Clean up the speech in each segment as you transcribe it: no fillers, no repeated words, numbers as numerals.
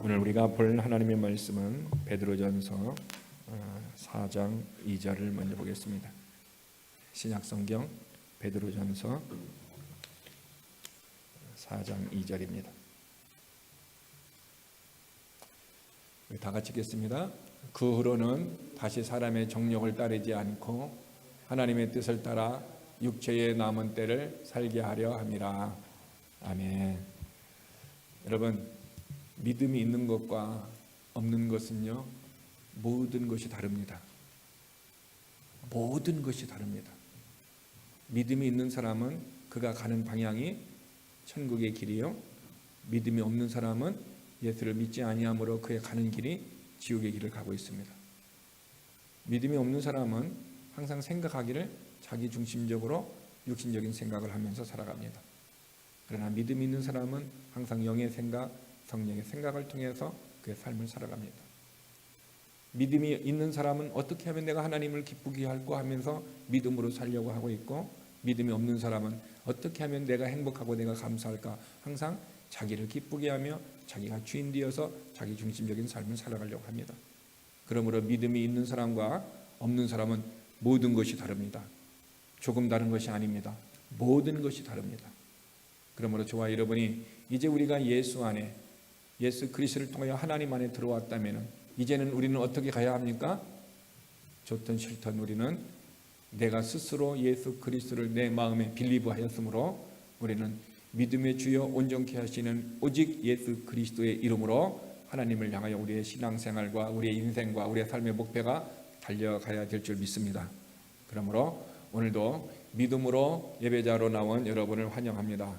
오늘 우리가 볼 하나님의 말씀은 베드로전서 4장 2절을 먼저 보겠습니다. 신약성경 베드로전서 4장 2절입니다. 다 같이 읽겠습니다. 그 후로는 다시 사람의 정욕을 따르지 않고 하나님의 뜻을 따라 육체의 남은 때를 살게 하려 함이라. 아멘. 여러분, 믿음이 있는 것과 없는 것은요, 모든 것이 다릅니다. 모든 것이 다릅니다. 믿음이 있는 사람은 그가 가는 방향이 천국의 길이요, 믿음이 없는 사람은 예수를 믿지 아니함으로 그의 가는 길이 지옥의 길을 가고 있습니다. 믿음이 없는 사람은 항상 생각하기를 자기 중심적으로 육신적인 생각을 하면서 살아갑니다. 그러나 믿음이 있는 사람은 항상 영의 생각, 성령의 생각을 통해서 그의 삶을 살아갑니다. 믿음이 있는 사람은 어떻게 하면 내가 하나님을 기쁘게 할까 하면서 믿음으로 살려고 하고 있고, 믿음이 없는 사람은 어떻게 하면 내가 행복하고 내가 감사할까 항상 자기를 기쁘게 하며 자기가 주인 되어서 자기 중심적인 삶을 살아가려고 합니다. 그러므로 믿음이 있는 사람과 없는 사람은 모든 것이 다릅니다. 조금 다른 것이 아닙니다. 모든 것이 다릅니다. 그러므로 저와 여러분이 이제 우리가 예수 안에, 예수 그리스도를 통하여 하나님 안에 들어왔다면 이제는 우리는 어떻게 가야 합니까? 좋든 싫든 우리는 내가 스스로 예수 그리스도를 내 마음에 빌리브하였으므로 우리는 믿음의 주여 온전케 하시는 오직 예수 그리스도의 이름으로 하나님을 향하여 우리의 신앙생활과 우리의 인생과 우리의 삶의 목표가 달려가야 될 줄 믿습니다. 그러므로 오늘도 믿음으로 예배자로 나온 여러분을 환영합니다.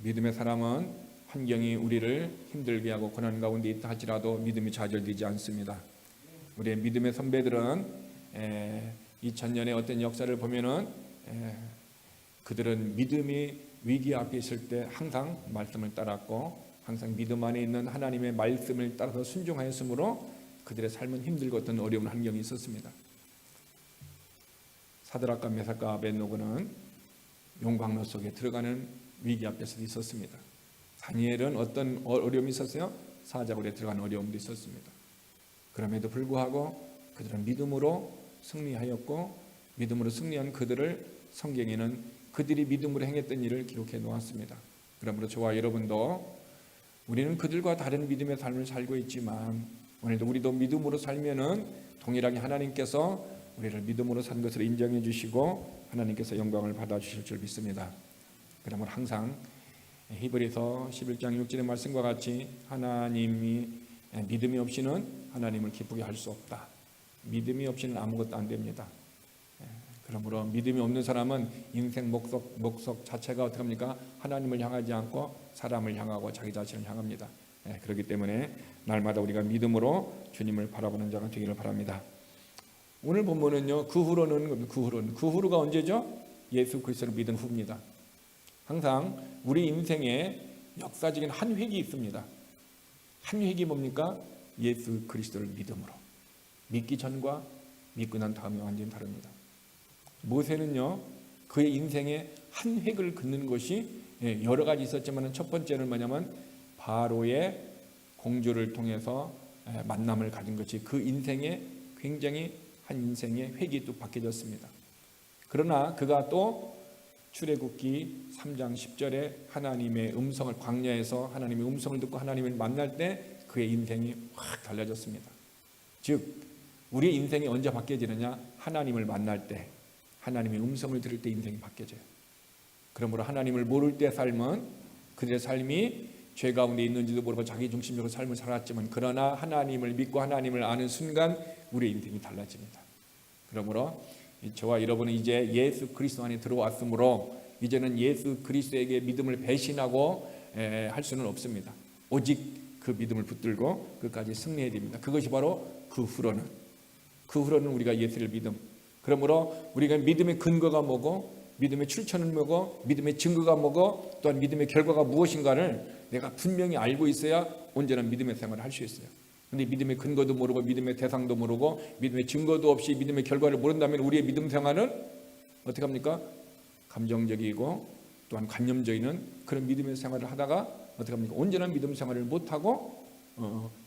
믿음의 사람은 환경이 우리를 힘들게 하고 고난 가운데 있다 할지라도 믿음이 좌절되지 않습니다. 우리의 믿음의 선배들은 2000년의 어떤 역사를 보면은 그들은 믿음이 위기 앞에 있을 때 항상 말씀을 따랐고 항상 믿음 안에 있는 하나님의 말씀을 따라서 순종하였으므로 그들의 삶은 힘들고 어떤 어려운 환경이 있었습니다. 사드락과 메삭과 아벳노고는 용광로 속에 들어가는 위기 앞에서 있었습니다. 다니엘은 어떤 어려움이 있었어요? 사자굴에 들어가는 어려움도 있었습니다. 그럼에도 불구하고 그들은 믿음으로 승리하였고 믿음으로 승리한 그들을 성경에는 그들이 믿음으로 행했던 일을 기록해 놓았습니다. 그러므로 저와 여러분도 우리는 그들과 다른 믿음의 삶을 살고 있지만 오늘도 우리도 믿음으로 살면은 동일하게 하나님께서 우리를 믿음으로 산 것을 인정해 주시고 하나님께서 영광을 받아 주실 줄 믿습니다. 그러므로 항상 히브리서 11장 6절의 말씀과 같이 하나님이 믿음이 없이는 하나님을 기쁘게 할 수 없다. 믿음이 없이는 아무것도 안 됩니다. 그러므로 믿음이 없는 사람은 인생 목적 자체가 어떻게 합니까? 하나님을 향하지 않고 사람을 향하고 자기 자신을 향합니다. 그렇기 때문에 날마다 우리가 믿음으로 주님을 바라보는 자가 되기를 바랍니다. 오늘 본문은요, 그 후로가 언제죠? 예수 그리스도를 믿은 후입니다. 항상 우리 인생에 역사적인 한 획이 있습니다. 한 획이 뭡니까? 예수 그리스도를 믿음으로. 믿기 전과 믿고 난 다음이 완전히 다릅니다. 모세는요, 그의 인생에 한 획을 긋는 것이 여러 가지 있었지만 첫 번째는 뭐냐면 바로의 공주를 통해서 만남을 가진 것이 그 인생에 굉장히 한 인생의 획이 또 바뀌어졌습니다. 그러나 그가 또 출애굽기 3장 10절에 하나님의 음성을, 광야에서 하나님의 음성을 듣고 하나님을 만날 때 그의 인생이 확 달라졌습니다. 즉 우리의 인생이 언제 바뀌어지느냐? 하나님을 만날 때, 하나님의 음성을 들을 때 인생이 바뀌어져요. 그러므로 하나님을 모를 때 삶은 그들의 삶이 죄 가운데 있는지도 모르고 자기 중심적으로 삶을 살았지만 그러나 하나님을 믿고 하나님을 아는 순간 우리의 인생이 달라집니다. 그러므로 저와 여러분은 이제 예수 그리스도 안에 들어왔으므로 이제는 예수 그리스도에게 믿음을 배신하고 할 수는 없습니다. 오직 그 믿음을 붙들고 끝까지 승리해야 됩니다. 그것이 바로 그 후로는 우리가 예수를 믿음. 그러므로 우리가 믿음의 근거가 뭐고 믿음의 출처는 뭐고 믿음의 증거가 뭐고 또한 믿음의 결과가 무엇인가를 내가 분명히 알고 있어야 온전한 믿음의 생활을 할 수 있어요. 그런데 믿음의 근거도 모르고 믿음의 대상도 모르고 믿음의 증거도 없이 믿음의 결과를 모른다면 우리의 믿음 생활은 어떻게 합니까? 감정적이고 또한 관념적인 그런 믿음의 생활을 하다가 어떻게 합니까? 온전한 믿음 생활을 못하고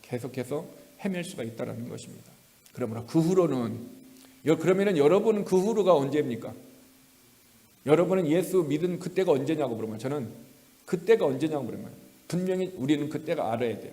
계속해서 헤맬 수가 있다는 것입니다. 그러므로 그 후로는, 그러면 여러분은 그 후로가 언제입니까? 여러분은 예수 믿은 그때가 언제냐고 물으면 저는 그때가 언제냐고 물으면 분명히 우리는 그때가 알아야 돼요.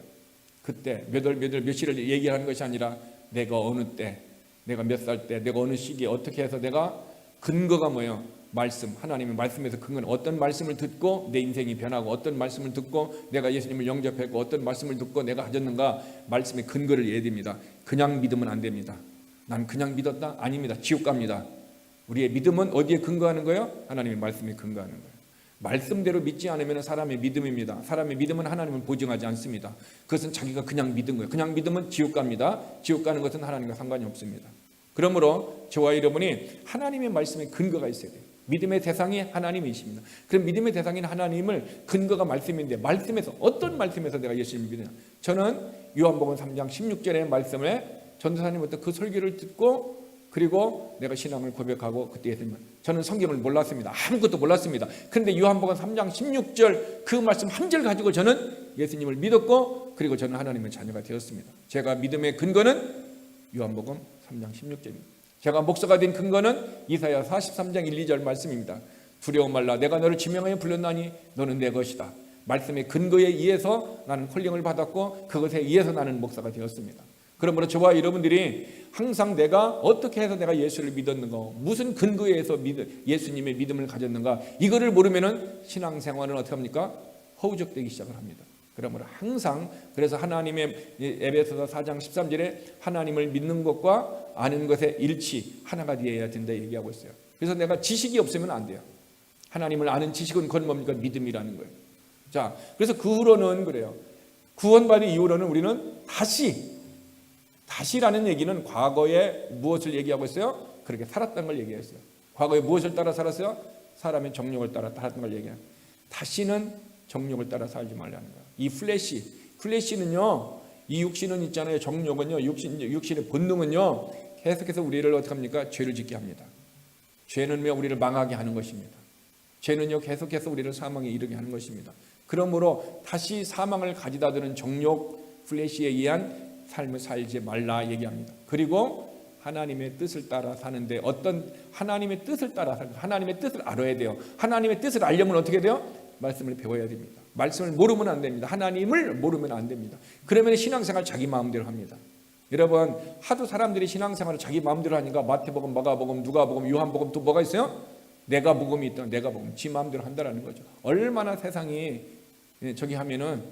그때 몇 월 몇 시를 얘기하는 것이 아니라 내가 어느 때, 내가 몇 살 때, 내가 어느 시기에 어떻게 해서 내가 근거가 뭐예요? 말씀, 하나님의 말씀에서 근거는 어떤 말씀을 듣고 내 인생이 변하고 어떤 말씀을 듣고 내가 예수님을 영접했고 어떤 말씀을 듣고 내가 가졌는가, 말씀의 근거를 얘야 됩니다. 그냥 믿으면 안 됩니다. 난 그냥 믿었다? 아닙니다. 지옥 갑니다. 우리의 믿음은 어디에 근거하는 거예요? 하나님의 말씀에 근거하는 거예요. 말씀대로 믿지 않으면 사람의 믿음입니다. 사람의 믿음은 하나님을 보증하지 않습니다. 그것은 자기가 그냥 믿은 거예요. 그냥 믿으면 지옥 갑니다. 지옥 가는 것은 하나님과 상관이 없습니다. 그러므로 저와 여러분이 하나님의 말씀에 근거가 있어야 돼요. 믿음의 대상이 하나님이십니다. 그럼 믿음의 대상인 하나님을 근거가 말씀인데, 말씀에서 어떤 말씀에서 내가 예수님을 믿느냐? 저는 요한복음 3장 16절의 말씀에 전도사님부터 그 설교를 듣고 그리고 내가 신앙을 고백하고 그때 예수님을, 저는 성경을 몰랐습니다. 아무것도 몰랐습니다. 그런데 요한복음 3장 16절 그 말씀 한 절 가지고 저는 예수님을 믿었고 그리고 저는 하나님의 자녀가 되었습니다. 제가 믿음의 근거는 요한복음 3장 16절입니다. 제가 목사가 된 근거는 이사야 43장 1, 2절 말씀입니다. 두려워 말라, 내가 너를 지명하여 불렀나니 너는 내 것이다. 말씀의 근거에 의해서 나는 콜링을 받았고 그것에 의해서 나는 목사가 되었습니다. 그러므로 저와 여러분들이 항상 내가 어떻게 해서 내가 예수를 믿었는가, 무슨 근거에 의해서 예수님의 믿음을 가졌는가, 이거를 모르면은 신앙생활은 어떻게 합니까? 허우적대기 시작을 합니다. 그러므로 항상, 그래서 하나님의 에베소서 4장 13절에 하나님을 믿는 것과 아는 것의 일치, 하나가 되어야 된다 얘기하고 있어요. 그래서 내가 지식이 없으면 안 돼요. 하나님을 아는 지식은 그건 뭡니까? 믿음이라는 거예요. 자, 그래서 그 후로는 그래요. 구원받은 이후로는 우리는 다시라는 얘기는 과거에 무엇을 얘기하고 있어요? 그렇게 살았던 걸 얘기했어요. 과거에 무엇을 따라 살았어요? 사람의 정욕을 따라 살았던 걸 얘기해요. 다시는 정욕을 따라 살지 말라는 거예요. 이 플래시는요, 이 육신은 있잖아요. 정욕은요, 육신의 본능은요, 계속해서 우리를 어떻게 합니까? 죄를 짓게 합니다. 죄는요, 우리를 망하게 하는 것입니다. 죄는요, 계속해서 우리를 사망에 이르게 하는 것입니다. 그러므로 다시 사망을 가져다 드는 정욕, 플래시에 의한 삶을 살지 말라 얘기합니다. 그리고 하나님의 뜻을 따라 사는데, 어떤 하나님의 뜻을 따라 살고 하나님의 뜻을 알아야 돼요. 하나님의 뜻을 알려면 어떻게 돼요? 말씀을 배워야 됩니다. 말씀을 모르면 안 됩니다. 하나님을 모르면 안 됩니다. 그러면 신앙생활 자기 마음대로 합니다. 여러분, 하도 사람들이 신앙생활을 자기 마음대로 하니까 마태복음, 마가복음, 누가복음, 요한복음 또 뭐가 있어요? 내가 복음이 있다. 내가 복음, 지 마음대로 한다라는 거죠. 얼마나 세상이 저기 하면은,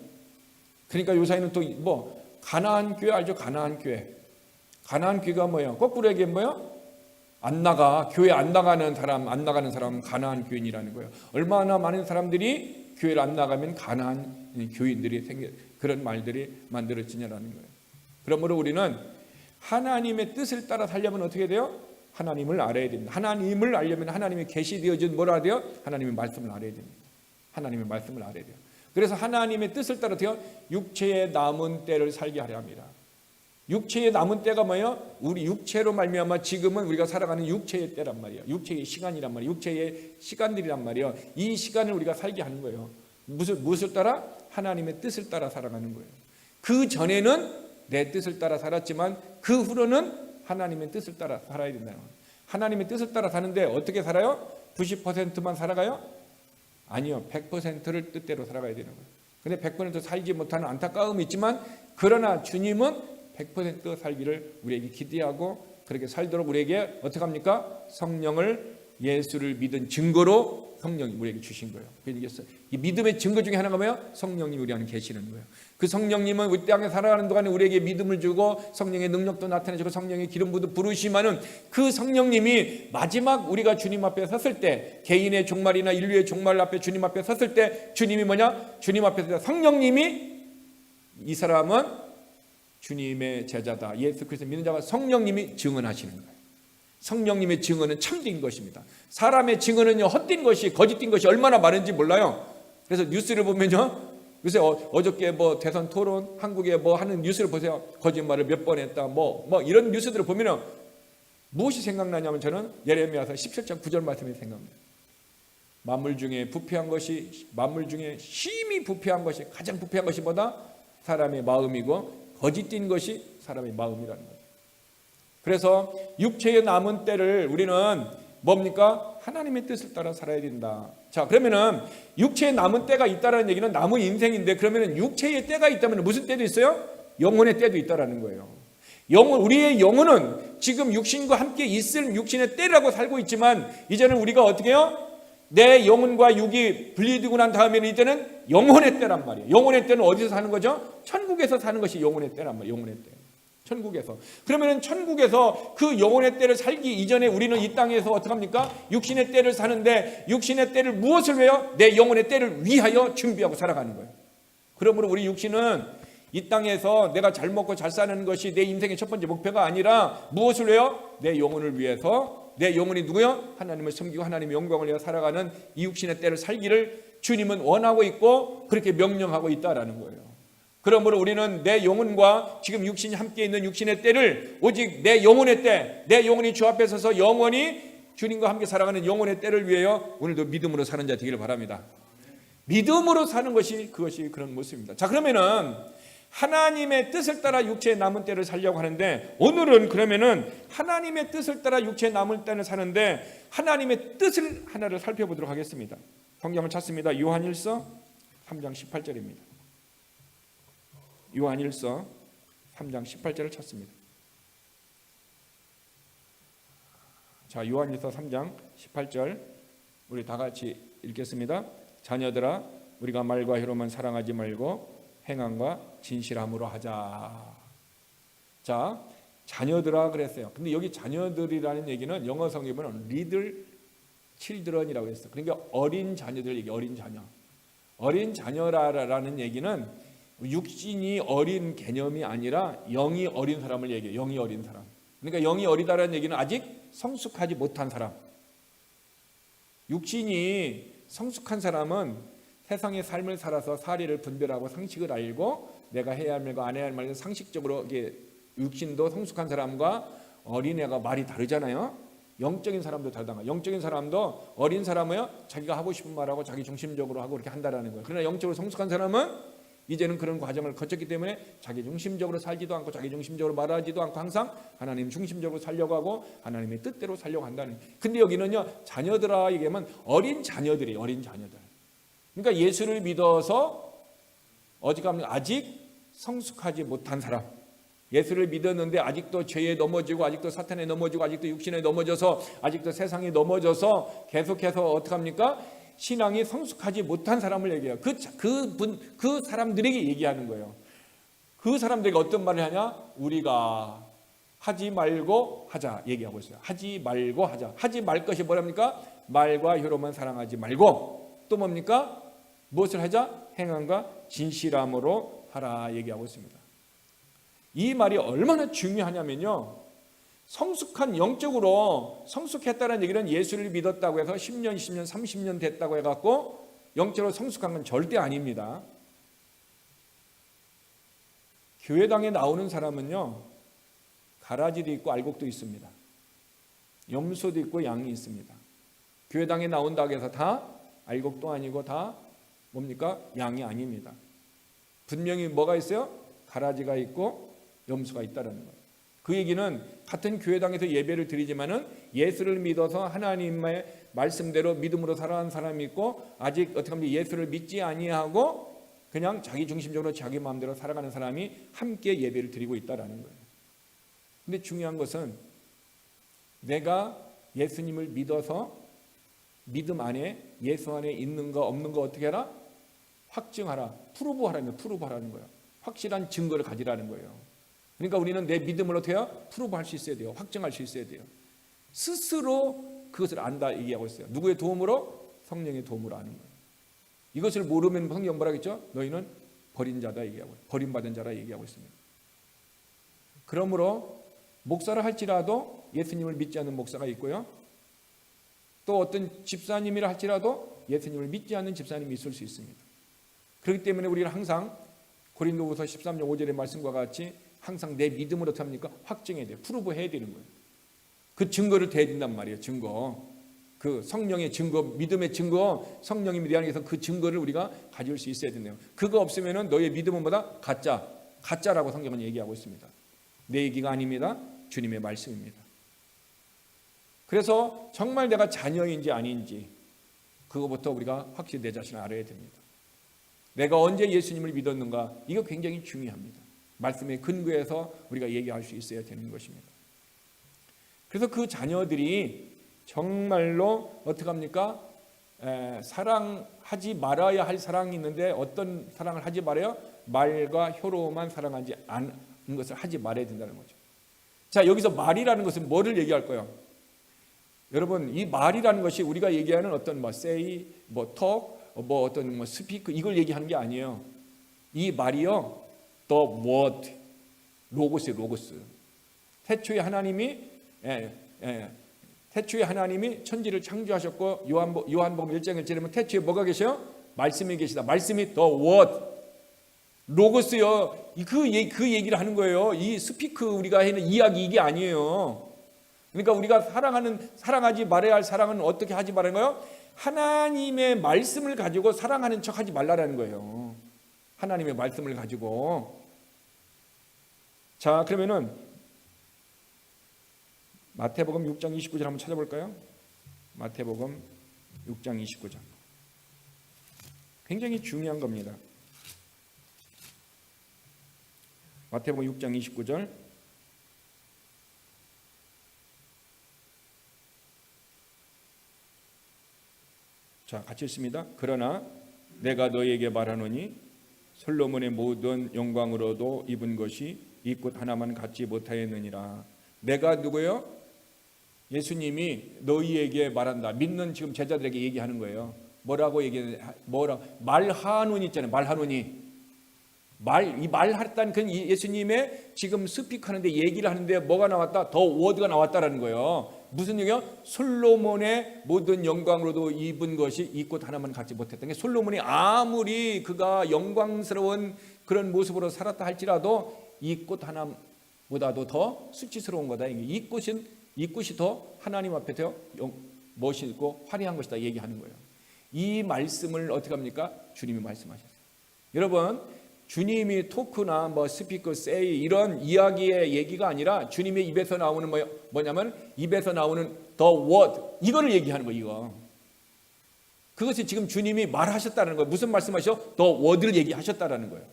그러니까 요사이는 또 뭐 가나안 교회 알죠? 가나안 교회가 뭐예요? 거꾸로 얘기하면 뭐예요? 교회 안 나가는 사람 가나안 교인이라는 거예요. 얼마나 많은 사람들이 교회를 안 나가면 가나안 교인들이 그런 말들이 만들어지냐라는 거예요. 그러므로 우리는 하나님의 뜻을 따라 살려면 어떻게 돼요? 하나님을 알아야 됩니다. 하나님을 알려면 하나님의 계시되어진 뭐라 돼요? 하나님의 말씀을 알아야 됩니다. 하나님의 말씀을 알아야 돼요. 그래서 하나님의 뜻을 따라 돼요. 육체의 남은 때를 살게 하려 합니다. 육체의 남은 때가 뭐예요? 우리 육체로 말미암아 지금은 우리가 살아가는 육체의 때란 말이에요. 육체의 시간이란 말이에요. 육체의 시간들이란 말이에요. 이 시간을 우리가 살게 하는 거예요. 무엇을 따라? 하나님의 뜻을 따라 살아가는 거예요. 그 전에는 내 뜻을 따라 살았지만 그 후로는 하나님의 뜻을 따라 살아야 된다는 거예요. 하나님의 뜻을 따라 사는데 어떻게 살아요? 90%만 살아가요? 아니요. 100%를 뜻대로 살아가야 되는 거예요. 근데 100% 살지 못하는 안타까움이 있지만, 그러나 주님은 100% 살기를 우리에게 기대하고 그렇게 살도록 우리에게 어떻게 합니까? 성령을, 예수를 믿은 증거로 성령이 우리에게 주신 거예요. 그래서 이 믿음의 증거 중에 하나가 뭐예요? 성령님이 우리 안에 계시는 거예요. 그 성령님은 우리 땅에 살아가는 동안에 우리에게 믿음을 주고 성령의 능력도 나타내주고 성령의 기름 부도 부르시면은 그 성령님이 마지막 우리가 주님 앞에 섰을 때, 개인의 종말이나 인류의 종말 앞에 주님 앞에 섰을 때 주님이 뭐냐? 주님 앞에 성령님이, 이 사람은 주님의 제자다, 예수 그리스도 믿는 자가 성령님이 증언하시는 거예요. 성령님의 증언은 참된 것입니다. 사람의 증언은요, 헛된 것이, 거짓된 것이 얼마나 많은지 몰라요. 그래서 뉴스를 보면요, 요새 어저께 뭐 대선 토론, 한국에 뭐 하는 뉴스를 보세요. 거짓말을 몇 번 했다, 뭐 이런 뉴스들을 보면은 무엇이 생각나냐면 저는 예레미야서 17장 9절 말씀이 생각납니다. 만물 중에 부패한 것이 만물 중에 심히 부패한 것이 가장 부패한 것이 뭐다? 사람의 마음이고 거짓된 것이 사람의 마음이라는 거죠. 그래서 육체의 남은 때를 우리는 뭡니까? 하나님의 뜻을 따라 살아야 된다. 자, 그러면은 육체의 남은 때가 있다라는 얘기는 남은 인생인데, 그러면은 육체의 때가 있다면 무슨 때도 있어요? 영혼의 때도 있다라는 거예요. 우리의 영혼은 지금 육신과 함께 있을 육신의 때라고 살고 있지만, 이제는 우리가 어떻게 해요? 내 영혼과 육이 분리되고 난 다음에는 이제는 영혼의 때란 말이에요. 영혼의 때는 어디서 사는 거죠? 천국에서 사는 것이 영혼의 때란 말이에요. 영혼의 때. 천국에서. 그러면은 천국에서 그 영혼의 때를 살기 이전에 우리는 이 땅에서 어떻게 합니까? 육신의 때를 사는데, 육신의 때를 무엇을 위하여? 내 영혼의 때를 위하여 준비하고 살아가는 거예요. 그러므로 우리 육신은 이 땅에서 내가 잘 먹고 잘 사는 것이 내 인생의 첫 번째 목표가 아니라 무엇을 위해요? 내 영혼을 위해서, 내 영혼이 누구요? 하나님을 섬기고 하나님의 영광을 위해 살아가는 이 육신의 때를 살기를 주님은 원하고 있고 그렇게 명령하고 있다라는 거예요. 그러므로 우리는 내 영혼과 지금 육신이 함께 있는 육신의 때를 오직 내 영혼의 때, 내 영혼이 주 앞에 서서 영원히 주님과 함께 살아가는 영혼의 때를 위하여 오늘도 믿음으로 사는 자 되기를 바랍니다. 믿음으로 사는 것이 그것이 그런 모습입니다. 자, 그러면은 하나님의 뜻을 따라 육체의 남은 때를 살려고 하는데, 오늘은 그러면은 하나님의 뜻을 따라 육체의 남은 때를 사는데 하나님의 뜻을 하나를 살펴보도록 하겠습니다. 성경을 찾습니다. 요한일서 3장 18절입니다. 요한일서 3장 18절을 찾습니다. 자, 요한일서 3장 18절 우리 다 같이 읽겠습니다. 자녀들아, 우리가 말과 혀로만 사랑하지 말고 행함과 진실함으로 하자. 자, 자녀들아 그랬어요. 근데 여기 자녀들이라는 얘기는 영어 성경에는 little children이라고 했어요. 그러니까 어린 자녀들 얘기, 어린 자녀. 어린 자녀라는 얘기는 육신이 어린 개념이 아니라 영이 어린 사람을 얘기해요. 영이 어린 사람. 그러니까 영이 어리다라는 얘기는 아직 성숙하지 못한 사람. 육신이 성숙한 사람은 세상의 삶을 살아서 사리를 분별하고 상식을 알고 내가 해야 할 말과 안 해야 할 말을 상식적으로 이게 육신도 성숙한 사람과 어린애가 말이 다르잖아요. 영적인 사람도 다르다. 영적인 사람도 어린 사람은 자기가 하고 싶은 말하고 자기 중심적으로 하고 그렇게 한다라는 거예요. 그러나 영적으로 성숙한 사람은 이제는 그런 과정을 거쳤기 때문에 자기 중심적으로 살지도 않고 자기 중심적으로 말하지도 않고 항상 하나님 중심적으로 살려고 하고 하나님의 뜻대로 살려고 한다는 거예요. 근데 여기는요, 자녀들아 얘기하면 어린 자녀들이에요. 어린 자녀들. 그러니까 예수를 믿어서 아직 성숙하지 못한 사람, 예수를 믿었는데 아직도 죄에 넘어지고 아직도 사탄에 넘어지고 아직도 육신에 넘어져서 아직도 세상에 넘어져서 계속해서 어떻게 합니까? 신앙이 성숙하지 못한 사람을 얘기해요. 그 사람들에게 얘기하는 거예요. 그 사람들에게 어떤 말을 하냐? 우리가 하지 말고 하자 얘기하고 있어요. 하지 말고 하자. 하지 말 것이 뭐랍니까? 말과 혀로만 사랑하지 말고 또 뭡니까? 무엇을 하자? 행함과 진실함으로 하라 얘기하고 있습니다. 이 말이 얼마나 중요하냐면요, 성숙한 영적으로 성숙했다는 얘기는 예수를 믿었다고 해서 10년, 20년, 30년 됐다고 해갖고 영적으로 성숙한 건 절대 아닙니다. 교회당에 나오는 사람은요, 가라지도 있고 알곡도 있습니다. 염소도 있고 양이 있습니다. 교회당에 나온다고 해서 다 알곡도 아니고 다 뭡니까? 양이 아닙니다. 분명히 뭐가 있어요? 가라지가 있고 염소가 있다는 거예요. 그 얘기는 같은 교회당에서 예배를 드리지만은 예수를 믿어서 하나님의 말씀대로 믿음으로 살아가는 사람이 있고, 아직 어떻게 하면 예수를 믿지 아니하고 그냥 자기 중심적으로 자기 마음대로 살아가는 사람이 함께 예배를 드리고 있다라는 거예요. 근데 중요한 것은 내가 예수님을 믿어서 믿음 안에 예수 안에 있는 거 없는 거 어떻게 하라? 확증하라. 프루브하라는 거예요. 확실한 증거를 가지라는 거예요. 그러니까 우리는 내 믿음을 어떻게 해요? 프루브할 수 있어야 돼요. 확증할 수 있어야 돼요. 스스로 그것을 안다 얘기하고 있어요. 누구의 도움으로? 성령의 도움으로 아는 거예요. 이것을 모르면 성경 뭐라 했죠? 너희는 버린 자다 얘기하고, 버림받은 자라 얘기하고 있습니다. 그러므로 목사를 할지라도 예수님을 믿지 않는 목사가 있고요, 또 어떤 집사님이라 할지라도 예수님을 믿지 않는 집사님이 있을 수 있습니다. 그렇기 때문에 우리는 항상 고린도후서 13장 5절의 말씀과 같이 항상 내 믿음을 어떻게 합니까? 확증해야 돼요. 프루브 해야 되는 거예요. 그 증거를 대야 된단 말이에요. 증거. 그 성령의 증거, 믿음의 증거, 성령이 우리 안에서 그 증거를 우리가 가질 수 있어야 된대요. 그거 없으면은 너의 믿음은 뭐다? 가짜라고 성경은 얘기하고 있습니다. 내 얘기가 아닙니다. 주님의 말씀입니다. 그래서 정말 내가 자녀인지 아닌지 그거부터 우리가 확실히 내 자신을 알아야 됩니다. 내가 언제 예수님을 믿었는가? 이거 굉장히 중요합니다. 말씀의 근거에서 우리가 얘기할 수 있어야 되는 것입니다. 그래서 그 자녀들이 정말로 어떻게 합니까? 사랑하지 말아야 할 사랑이 있는데 어떤 사랑을 하지 말아요? 말과 혀로만 사랑하지 않는 것을 하지 말아야 된다는 거죠. 자, 여기서 말이라는 것은 뭐를 얘기할 까요? 여러분, 이 말이라는 것이 우리가 얘기하는 어떤 뭐 say, 뭐 talk, 뭐 어떤 뭐 speak 이걸 얘기하는 게 아니에요. 이 말이요, the word, 로고스. 태초에 하나님이 천지를 창조하셨고 요한복음 1장 1절에 보면 태초에 뭐가 계셔요? 말씀이 계시다. 말씀이 the word, 로고스요. 그 얘기를 하는 거예요. 이 스피크 우리가 하는 이야기 이게 아니에요. 그러니까 우리가 사랑하지 말아야 할 사랑은 어떻게 하지 말라는 거예요? 하나님의 말씀을 가지고 사랑하는 척 하지 말라는 거예요. 하나님의 말씀을 가지고. 자, 그러면은 마태복음 6장 29절 한번 찾아볼까요? 마태복음 6장 29절. 굉장히 중요한 겁니다. 마태복음 6장 29절. 자, 같이 읽습니다. 그러나 내가 너희에게 말하노니 솔로몬의 모든 영광으로도 입은 것이 이 꽃 하나만 갖지 못하였느니라. 내가 누구예요? 예수님이 너희에게 말한다. 믿는 지금 제자들에게 얘기하는 거예요. 뭐라고 말하노니 있잖아요. 말하노니. 이 말했다는 그 예수님의 지금 스피크하는데 얘기를 하는데 뭐가 나왔다? 더 워드가 나왔다라는 거예요. 무슨 얘기요? 솔로몬의 모든 영광으로도 입은 것이 이 꽃 하나만 갖지 못했던 게, 솔로몬이 아무리 그가 영광스러운 그런 모습으로 살았다 할지라도 이 꽃 하나보다도 더 수치스러운 거다. 이 꽃이 더 하나님 앞에 더 멋있고 화려한 것이다 얘기하는 거예요. 이 말씀을 어떻게 합니까? 주님이 말씀하셨어요. 여러분, 주님이 토크나 뭐 스피커, 세이 이런 이야기의 얘기가 아니라 주님의 입에서 나오는 뭐냐면 입에서 나오는 the word, 이거를 얘기하는 거예요. 이거. 그것이 지금 주님이 말하셨다는 거예요. 무슨 말씀하셔? the word를 얘기하셨다라는 거예요.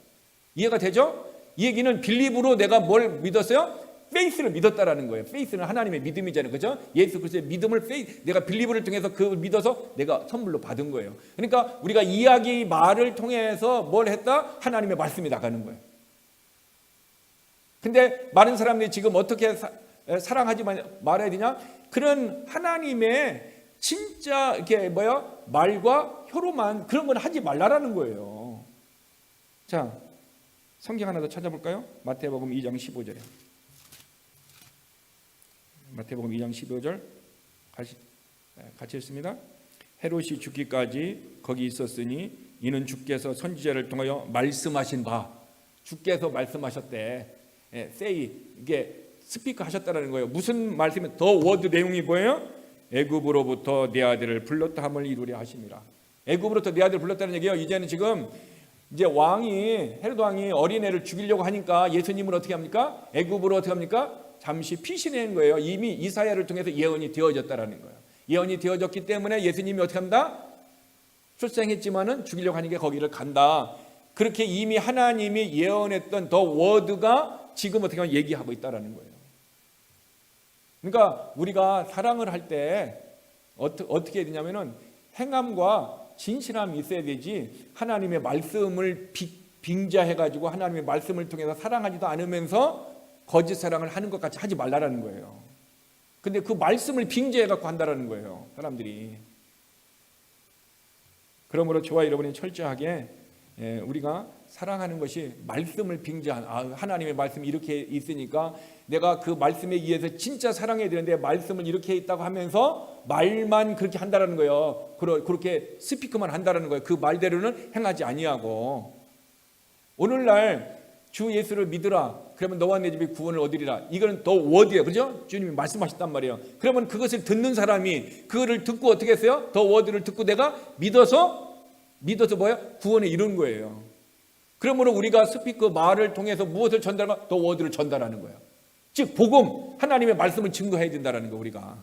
이해가 되죠? 이 얘기는 빌립으로 내가 뭘 믿었어요? 페이스를 믿었다라는 거예요. 페이스는 하나님의 믿음이잖아요. 그죠? 예수 그리스도의 믿음을 내가 빌리브를 통해서 그걸 믿어서 내가 선물로 받은 거예요. 그러니까 우리가 이야기 말을 통해서 뭘 했다? 하나님의 말씀이 나가는 거예요. 근데 많은 사람들이 지금 어떻게 사랑하지 말아야 되냐? 그런 하나님의 진짜 이렇게 말과 혀로만 그런 건 하지 말라라는 거예요. 자, 성경 하나 더 찾아볼까요? 마태복음 2장 15절에. 마태복음 2장 15절 같이 읽습니다. 헤롯이 죽기까지 거기 있었으니 이는 주께서 선지자를 통하여 말씀하신 바, 주께서 말씀하셨대. say, 이게 스피커 하셨다는 거예요. 무슨 말씀이 더 워드 내용이 뭐예요? 애굽으로부터 내 아들을 불렀다 함을 이루려 하심이라. 애굽으로부터 내 아들을 불렀다는 얘기예요. 이제는 지금 이제 헤롯 왕이 어린애를 죽이려고 하니까 예수님을 어떻게 합니까? 애굽으로 어떻게 합니까? 잠시 피신한 거예요. 이미 이사야를 통해서 예언이 되어졌다라는 거예요. 예언이 되어졌기 때문에 예수님이 어떻게 합니다? 출생했지만은 죽이려고 하니까 거기를 간다. 그렇게 이미 하나님이 예언했던 더 워드가 지금 어떻게 하면 얘기하고 있다라는 거예요. 그러니까 우리가 사랑을 할 때 어떻게 해야 되냐면은 행함과 진실함이 있어야 되지, 하나님의 말씀을 빙자해가지고 하나님의 말씀을 통해서 사랑하지도 않으면서 거짓 사랑을 하는 것 같이 하지 말라라는 거예요. 근데 그 말씀을 빙자해갖고 한다라는 거예요, 사람들이. 그러므로 저와 여러분이 철저하게 우리가 사랑하는 것이 말씀을 빙자한, 하나님의 말씀이 이렇게 있으니까 내가 그 말씀에 의해서 진짜 사랑해야 되는데 말씀을 이렇게 있다고 하면서 말만 그렇게 한다라는 거예요. 그렇게 스피커만 한다라는 거예요. 그 말대로는 행하지 아니하고. 오늘날 주 예수를 믿으라. 그러면 너와 내 집이 구원을 얻으리라. 이거는 더 워드예요. 그죠? 주님이 말씀하셨단 말이에요. 그러면 그것을 듣는 사람이 그거를 듣고 어떻게 했어요? 더 워드를 듣고 내가 믿어서 뭐예요? 구원에 이룬 거예요. 그러므로 우리가 스피커 말을 통해서 무엇을 전달하면 더 워드를 전달하는 거예요. 즉 복음, 하나님의 말씀을 증거해야 된다는 거 우리가.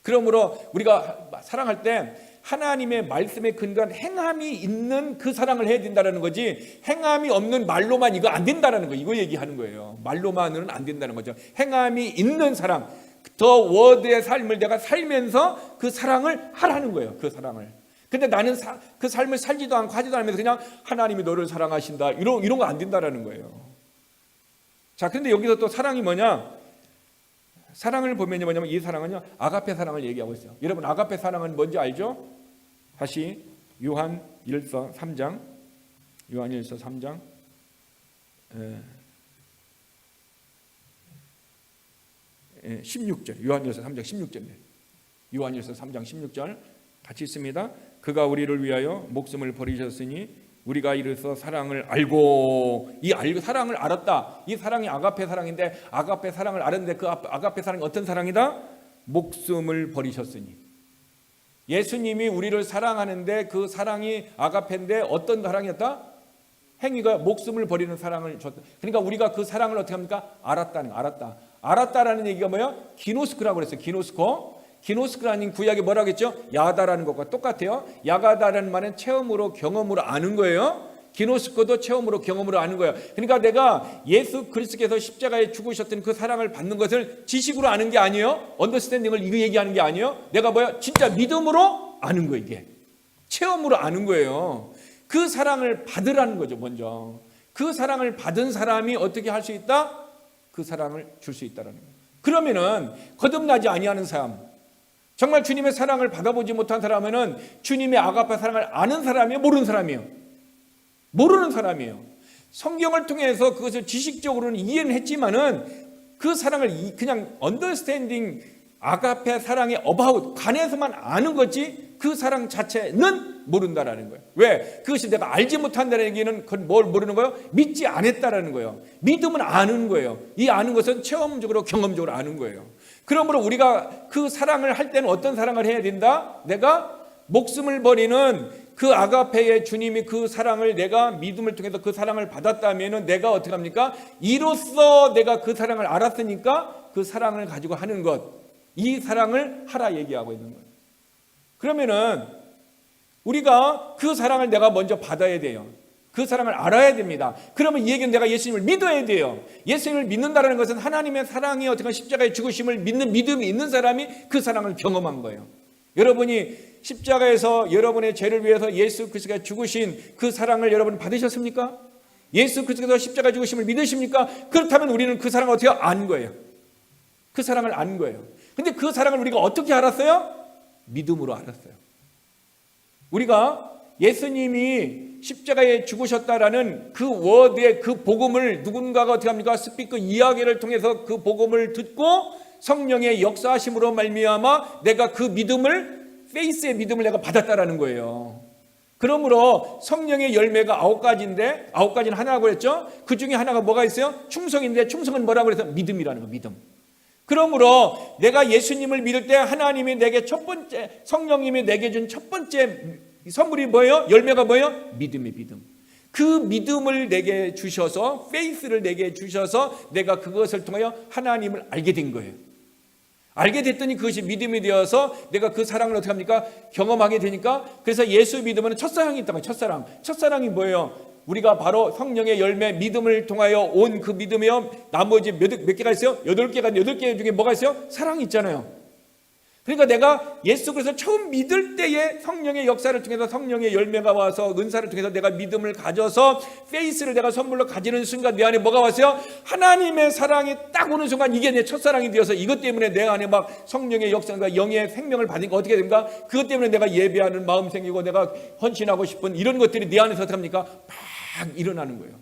그러므로 우리가 사랑할 때 하나님의 말씀에 근거한 행함이 있는 그 사랑을 해야 된다는 거지, 행함이 없는 말로만 이거 안 된다는 거, 이거 얘기하는 거예요. 말로만은 안 된다는 거죠. 행함이 있는 사랑, 더 워드의 삶을 내가 살면서 그 사랑을 하라는 거예요. 그 사랑을. 근데 나는 그 삶을 살지도 않고 하지도 않으면서 그냥 하나님이 너를 사랑하신다 이런 거 안 된다는 거예요. 자, 근데 여기서 또 사랑이 뭐냐? 사랑을 보면요, 뭐냐면 이 사랑은요, 아가페 사랑을 얘기하고 있어요. 여러분, 아가페 사랑은 뭔지 알죠? 다시 요한일서 3장 16절, 요한일서 3장 16절, 요한일서 3장 16절 같이 있습니다. 그가 우리를 위하여 목숨을 버리셨으니 우리가 이르서 사랑을 알고, 사랑을 알았다. 이 사랑이 아가페 사랑인데, 아가페 사랑을 알았는데 그 아가페 사랑이 어떤 사랑이다? 목숨을 버리셨으니. 예수님이 우리를 사랑하는데 그 사랑이 아가페인데 어떤 사랑이었다? 행위가 목숨을 버리는 사랑을 줬다. 그러니까 우리가 그 사랑을 어떻게 합니까? 알았다라는 얘기가 뭐예요? 기노스코라고 그랬어요. 기노스코라는 구약이 뭐라고 했죠? 야다라는 것과 똑같아요. 야가다라는 말은 체험으로 경험으로 아는 거예요. 기노스코도 체험으로 경험으로 아는 거예요. 그러니까 내가 예수 그리스도께서 십자가에 죽으셨던 그 사랑을 받는 것을 지식으로 아는 게 아니에요. 언더스탠딩을 이거 얘기하는 게 아니에요. 내가 뭐야? 진짜 믿음으로 아는 거예요. 이게 체험으로 아는 거예요. 그 사랑을 받으라는 거죠. 먼저 그 사랑을 받은 사람이 어떻게 할 수 있다? 그 사랑을 줄 수 있다라는 거예요. 그러면은 거듭나지 아니하는 사람, 정말 주님의 사랑을 받아보지 못한 사람은 주님의 아가페 사랑을 아는 사람이에요? 모르는 사람이에요? 모르는 사람이에요. 성경을 통해서 그것을 지식적으로는 이해는 했지만은 그 사랑을 그냥 언더스탠딩 아가페 사랑의 어바웃 관해서만 아는 거지 그 사랑 자체는 모른다라는 거예요. 왜? 그것이 내가 알지 못한다는 얘기는 그건 뭘 모르는 거예요? 믿지 않았다라는 거예요. 믿음은 아는 거예요. 이 아는 것은 체험적으로 경험적으로 아는 거예요. 그러므로 우리가 그 사랑을 할 때는 어떤 사랑을 해야 된다? 내가 목숨을 버리는 그 아가페의 주님이 그 사랑을 내가 믿음을 통해서 그 사랑을 받았다면 내가 어떻게 합니까? 이로써 내가 그 사랑을 알았으니까 그 사랑을 가지고 하는 것, 이 사랑을 하라 얘기하고 있는 거예요. 그러면은 우리가 그 사랑을 내가 먼저 받아야 돼요. 그 사랑을 알아야 됩니다. 그러면 이 얘기는 내가 예수님을 믿어야 돼요. 예수님을 믿는다는 것은 하나님의 사랑이 어떻게 십자가의 죽으심을 믿는 믿음이 있는 사람이 그 사랑을 경험한 거예요. 여러분이 십자가에서 여러분의 죄를 위해서 예수 그리스도가 죽으신 그 사랑을 여러분 받으셨습니까? 예수 그리스도가 십자가 죽으심을 믿으십니까? 그렇다면 우리는 그 사랑을 어떻게 안 거예요? 그 사랑을 안 거예요. 근데 그 사랑을 우리가 어떻게 알았어요? 믿음으로 알았어요. 우리가 예수님이 십자가에 죽으셨다라는 그 워드의 그 복음을 누군가가 어떻게 합니까? 스피커 이야기를 통해서 그 복음을 듣고 성령의 역사하심으로 말미암아 내가 그 믿음을, 페이스의 믿음을 내가 받았다라는 거예요. 그러므로 성령의 열매가 9가지인데 9가지는 하나라고 했죠. 그 중에 하나가 뭐가 있어요? 충성인데 충성은 뭐라고 해서 믿음이라는 거, 믿음. 그러므로 내가 예수님을 믿을 때 하나님이 내게 첫 번째, 성령님이 내게 준 첫 번째 선물이 뭐예요? 열매가 뭐예요? 믿음이 믿음. 그 믿음을 내게 주셔서, 페이스를 내게 주셔서 내가 그것을 통하여 하나님을 알게 된 거예요. 알게 됐더니 그것이 믿음이 되어서 내가 그 사랑을 어떻게 합니까? 경험하게 되니까, 그래서 예수 믿으면 첫사랑이 있다고요. 첫사랑. 첫사랑이 뭐예요? 우리가 바로 성령의 열매, 믿음을 통하여 온 그 믿음이요. 나머지 몇 개가 있어요? 8개 중에 뭐가 있어요? 사랑이 있잖아요. 그러니까 내가 예수 그리스도를 처음 믿을 때에 성령의 역사를 통해서 성령의 열매가 와서 은사를 통해서 내가 믿음을 가져서 페이스를 내가 선물로 가지는 순간 내 안에 뭐가 왔어요? 하나님의 사랑이 딱 오는 순간 이게 내 첫사랑이 되어서 이것 때문에 내 안에 막 성령의 역사가 영의 생명을 받으니까 어떻게 됩니까? 그것 때문에 내가 예배하는 마음 생기고 내가 헌신하고 싶은 이런 것들이 내 안에서 어떻게 합니까? 막 일어나는 거예요.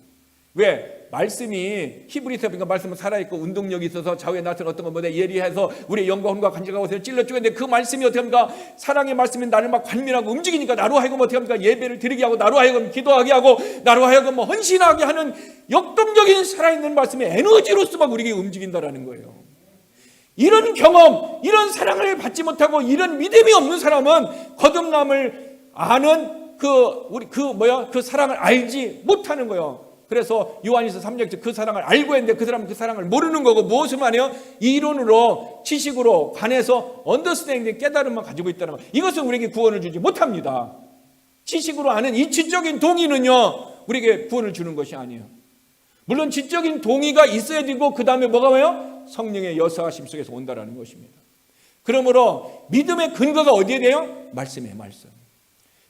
왜? 말씀이 히브리서 보니까 말씀은 살아있고 운동력이 있어서 좌우에 나타난 어떤 것보다 예리해서 우리의 영과 혼과 간직하고 것을 찔러 쪼개는데 그 말씀이 어떻게 합니까? 사랑의 말씀이 나를 막 관민하고 움직이니까 나로 하여금 어떻게 합니까? 예배를 드리게 하고 나로 하여금 기도하게 하고 나로 하여금 뭐 헌신하게 하는 역동적인 살아있는 말씀의 에너지로서 막 우리에게 움직인다라는 거예요. 이런 경험, 이런 사랑을 받지 못하고 이런 믿음이 없는 사람은 거듭남을 아는 그 사랑을 알지 못하는 거예요. 그래서 요한일서 3장 그 사랑을 알고 했는데 그 사람은 그 사랑을 모르는 거고 무엇을 말해요? 이론으로 지식으로 관해서 언더스탠딩 깨달음만 가지고 있다는 거. 이것은 우리에게 구원을 주지 못합니다. 지식으로 아는 이 지적인 동의는요 우리에게 구원을 주는 것이 아니에요. 물론 지적인 동의가 있어야 되고 그 다음에 뭐가 와요? 성령의 역사하심 속에서 온다라는 것입니다. 그러므로 믿음의 근거가 어디에 돼요? 말씀에 말씀.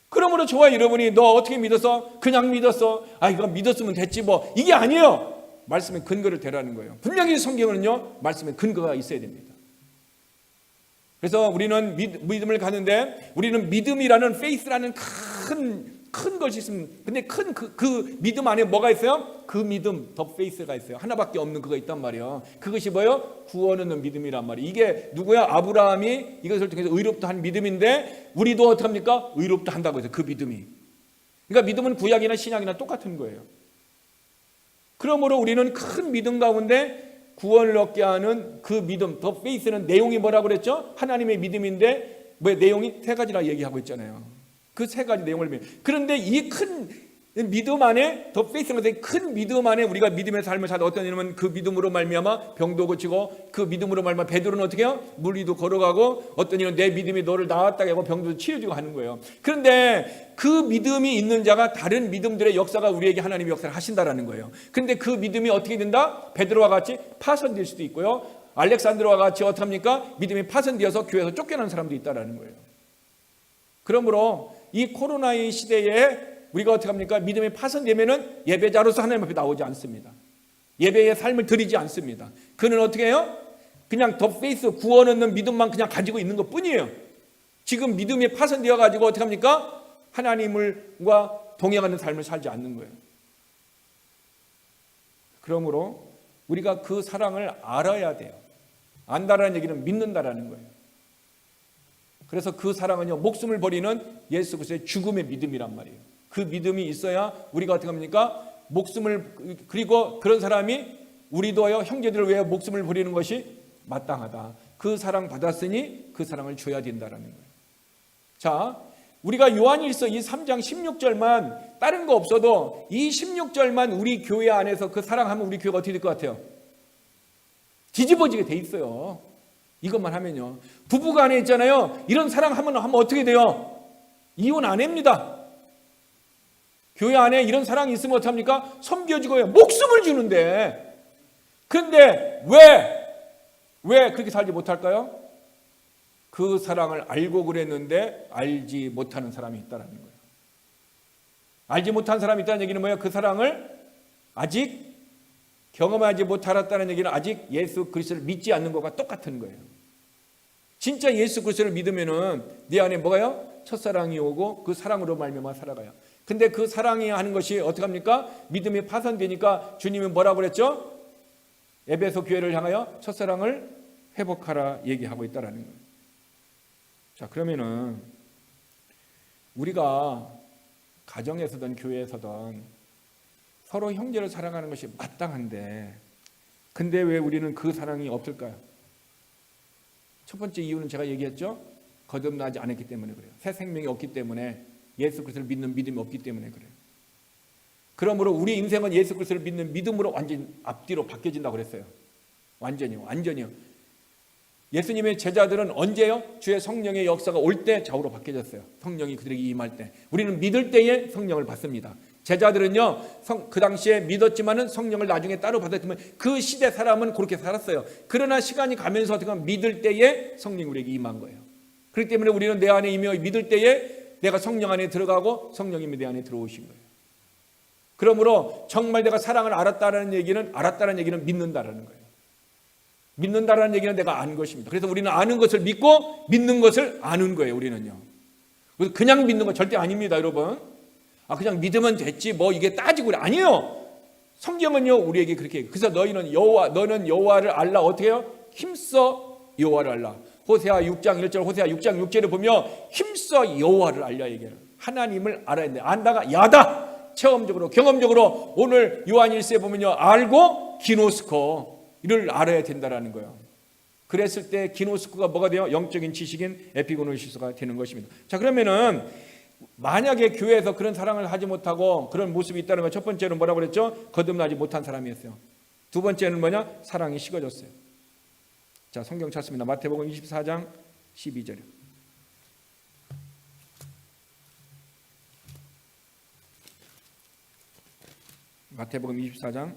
그러므로 저와 여러분이 너 어떻게 믿었어? 그냥 믿었어? 이거 믿었으면 됐지 뭐. 이게 아니에요. 말씀의 근거를 대라는 거예요. 분명히 성경은요 말씀의 근거가 있어야 됩니다. 그래서 우리는 믿음을 가는데 우리는 믿음이라는 faith라는 큰 것이 있으면 근데 큰 그 믿음 안에 뭐가 있어요? 그 믿음 더 faith가 있어요. 하나밖에 없는 그거 있단 말이에요. 그것이 뭐예요? 구원 얻는 믿음이란 말이에요. 이게 누구야? 아브라함이 이것을 통해서 의롭다 한 믿음인데 우리도 어떻게 합니까? 의롭다 한다고 해서 그 믿음이. 그러니까 믿음은 구약이나 신약이나 똑같은 거예요. 그러므로 우리는 큰 믿음 가운데 구원을 얻게 하는 그 믿음 더 faith는 내용이 뭐라고 그랬죠? 하나님의 믿음인데 내용이 세 가지나 얘기하고 있잖아요. 그 세 가지 내용을 그런데 이 큰 믿음 안에 더 페이스는 큰 믿음 안에 우리가 믿음의 삶을 살다 어떤 이름은 그 믿음으로 말미암아 병도 고치고 그 믿음으로 말미암아 베드로는 어떻게 해요? 물 위도 걸어가고 어떤 이는 내 믿음이 너를 나았다고 하고 병도 치료주고 하는 거예요. 그런데 그 믿음이 있는 자가 다른 믿음들의 역사가 우리에게 하나님의 역사를 하신다라는 거예요. 그런데 그 믿음이 어떻게 된다? 베드로와 같이 파손될 수도 있고요. 알렉산드로와 같이 어떻게 합니까? 믿음이 파손되어서 교회에서 쫓겨난 사람도 있다라는 거예요. 그러므로 이 코로나의 시대에 우리가 어떻게 합니까? 믿음이 파손되면은 예배자로서 하나님 앞에 나오지 않습니다. 예배의 삶을 드리지 않습니다. 그는 어떻게 해요? 그냥 더 페이스 구원 얻는 믿음만 그냥 가지고 있는 것 뿐이에요. 지금 믿음이 파손되어 가지고 어떻게 합니까? 하나님과 동행하는 삶을 살지 않는 거예요. 그러므로 우리가 그 사랑을 알아야 돼요. 안다라는 얘기는 믿는다라는 거예요. 그래서 그 사랑은요 목숨을 버리는 예수 그리스도의 죽음의 믿음이란 말이에요. 그 믿음이 있어야 우리가 어떻게 합니까? 목숨을 그리고 그런 사람이 우리도요 형제들을 위해 목숨을 버리는 것이 마땅하다. 그 사랑 받았으니 그 사랑을 줘야 된다라는 거예요. 자, 우리가 요한일서 이 3장 16절만 다른 거 없어도 이 16절만 우리 교회 안에서 그 사랑하면 우리 교회가 어떻게 될 것 같아요? 뒤집어지게 돼 있어요. 이것만 하면요. 부부간에 있잖아요. 이런 사랑하면 어떻게 돼요? 이혼 안 합니다. 교회 안에 이런 사랑이 있으면 어떡합니까? 섬겨주고요. 목숨을 주는데. 그런데 왜 그렇게 살지 못할까요? 그 사랑을 알고 그랬는데 알지 못하는 사람이 있다는 거예요. 알지 못한 사람이 있다는 얘기는 뭐예요? 그 사랑을 아직 경험하지 못하였다는 얘기는 아직 예수 그리스도를 믿지 않는 것과 똑같은 거예요. 진짜 예수 그리스도를 믿으면은 내 안에 뭐가요? 첫사랑이 오고 그 사랑으로 말미암아 살아가요. 근데 그 사랑이 하는 것이 어떻게 합니까? 믿음이 파손되니까 주님이 뭐라고 그랬죠? 에베소 교회를 향하여 첫사랑을 회복하라 얘기하고 있다라는 거예요. 자, 그러면은 우리가 가정에서든 교회에서든 서로 형제를 사랑하는 것이 마땅한데 근데 왜 우리는 그 사랑이 없을까요? 첫 번째 이유는 제가 얘기했죠. 거듭나지 않았기 때문에 그래요. 새 생명이 없기 때문에 예수 그리스도를 믿는 믿음이 없기 때문에 그래요. 그러므로 우리 인생은 예수 그리스도를 믿는 믿음으로 완전 앞뒤로 바뀌어진다고 그랬어요. 완전히요. 예수님의 제자들은 언제요? 주의 성령의 역사가 올 때 좌우로 바뀌어졌어요. 성령이 그들에게 임할 때. 우리는 믿을 때에 성령을 받습니다. 제자들은요, 그 당시에 믿었지만은 성령을 나중에 따로 받았지만 그 시대 사람은 그렇게 살았어요. 그러나 시간이 가면서 어떻게 보면 믿을 때에 성령이 우리에게 임한 거예요. 그렇기 때문에 우리는 내 안에 임해 믿을 때에 내가 성령 안에 들어가고 성령님이 내 안에 들어오신 거예요. 그러므로 정말 내가 사랑을 알았다는 얘기는 믿는다라는 거예요. 믿는다라는 얘기는 내가 아는 것입니다. 그래서 우리는 아는 것을 믿고 믿는 것을 아는 거예요. 우리는요. 그냥 믿는 거 절대 아닙니다, 여러분. 그냥 믿으면 됐지 뭐 이게 따지고 그래. 아니에요. 성경은요 우리에게 그렇게 해요. 그래서 너는 여호와를 알라. 어떻게 해요? 힘써 여호와를 알라. 호세아 6장 1절, 호세아 6장 6절을 보면 힘써 여호와를 알려 얘기해요. 하나님을 알아야 돼. 안다가 야다. 체험적으로 경험적으로 오늘 요한 1세에 보면요 알고 기노스코를 알아야 된다라는 거예요. 그랬을 때 기노스코가 뭐가 돼요? 영적인 지식인 에피고노시스가 되는 것입니다. 자, 그러면은 만약에 교회에서 그런 사랑을 하지 못하고 그런 모습이 있다는 건 첫 번째는 뭐라고 그랬죠? 거듭나지 못한 사람이었어요. 두 번째는 뭐냐? 사랑이 식어졌어요. 자, 성경 찾습니다. 마태복음 24장 12절. 마태복음 24장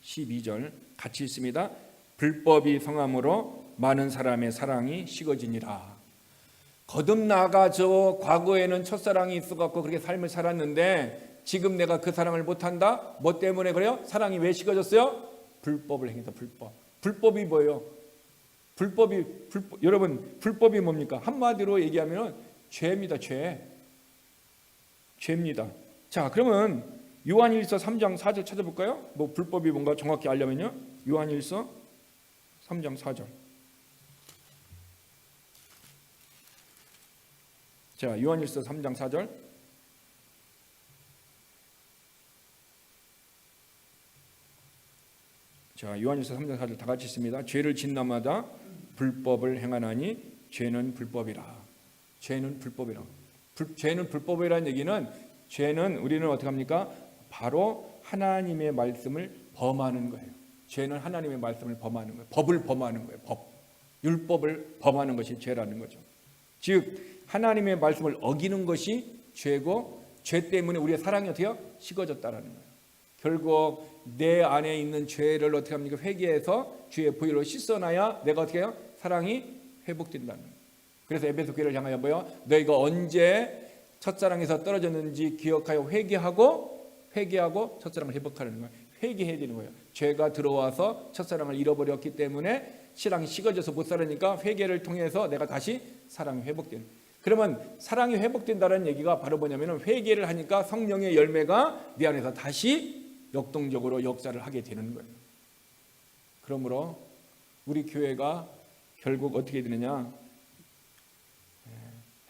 12절 같이 있습니다. 불법이 성함으로 많은 사람의 사랑이 식어지니라. 거듭나가서 과거에는 첫사랑이 있어갖고 그렇게 삶을 살았는데 지금 내가 그 사랑을 못한다? 뭐 때문에 그래요? 사랑이 왜 식어졌어요? 불법을 행해서 불법. 불법이 뭐예요? 여러분 불법이 뭡니까? 한마디로 얘기하면 죄입니다. 죄입니다. 자, 그러면 요한일서 3장 4절 찾아볼까요? 뭐 불법이 뭔가 정확히 알려면요. 요한일서 3장 4절. 자, 요한일서 3장 4절. 자, 요한일서 3장 4절 다 같이 있습니다. 죄를 짓나마다 불법을 행하나니 죄는 불법이라. 죄는 불법이라. 죄는 불법이라는 얘기는 죄는 우리는 어떻게 합니까? 바로 하나님의 말씀을 범하는 거예요. 죄는 하나님의 말씀을 범하는 거예요. 법을 범하는 거예요. 율법을 범하는 것이 죄라는 거죠. 즉 하나님의 말씀을 어기는 것이 죄고 죄 때문에 우리의 사랑이 어떻게 해요? 식어졌다라는 거예요. 결국 내 안에 있는 죄를 어떻게 합니까? 회개해서 주의 보혈로 씻어놔야 내가 어떻게 해요? 사랑이 회복된다는 거예요. 그래서 에베소 교회를 향하여 뭐요? 너희가 언제 첫사랑에서 떨어졌는지 기억하여 회개하고 첫사랑을 회복하려는 거예요. 회개해야 되는 거예요. 죄가 들어와서 첫사랑을 잃어버렸기 때문에 신랑이 식어져서 못 살으니까 회개를 통해서 내가 다시 사랑이 회복되는 거예요. 그러면 사랑이 회복된다는 얘기가 바로 뭐냐면 회개를 하니까 성령의 열매가 내 안에서 다시 역동적으로 역사를 하게 되는 거예요. 그러므로 우리 교회가 결국 어떻게 되느냐?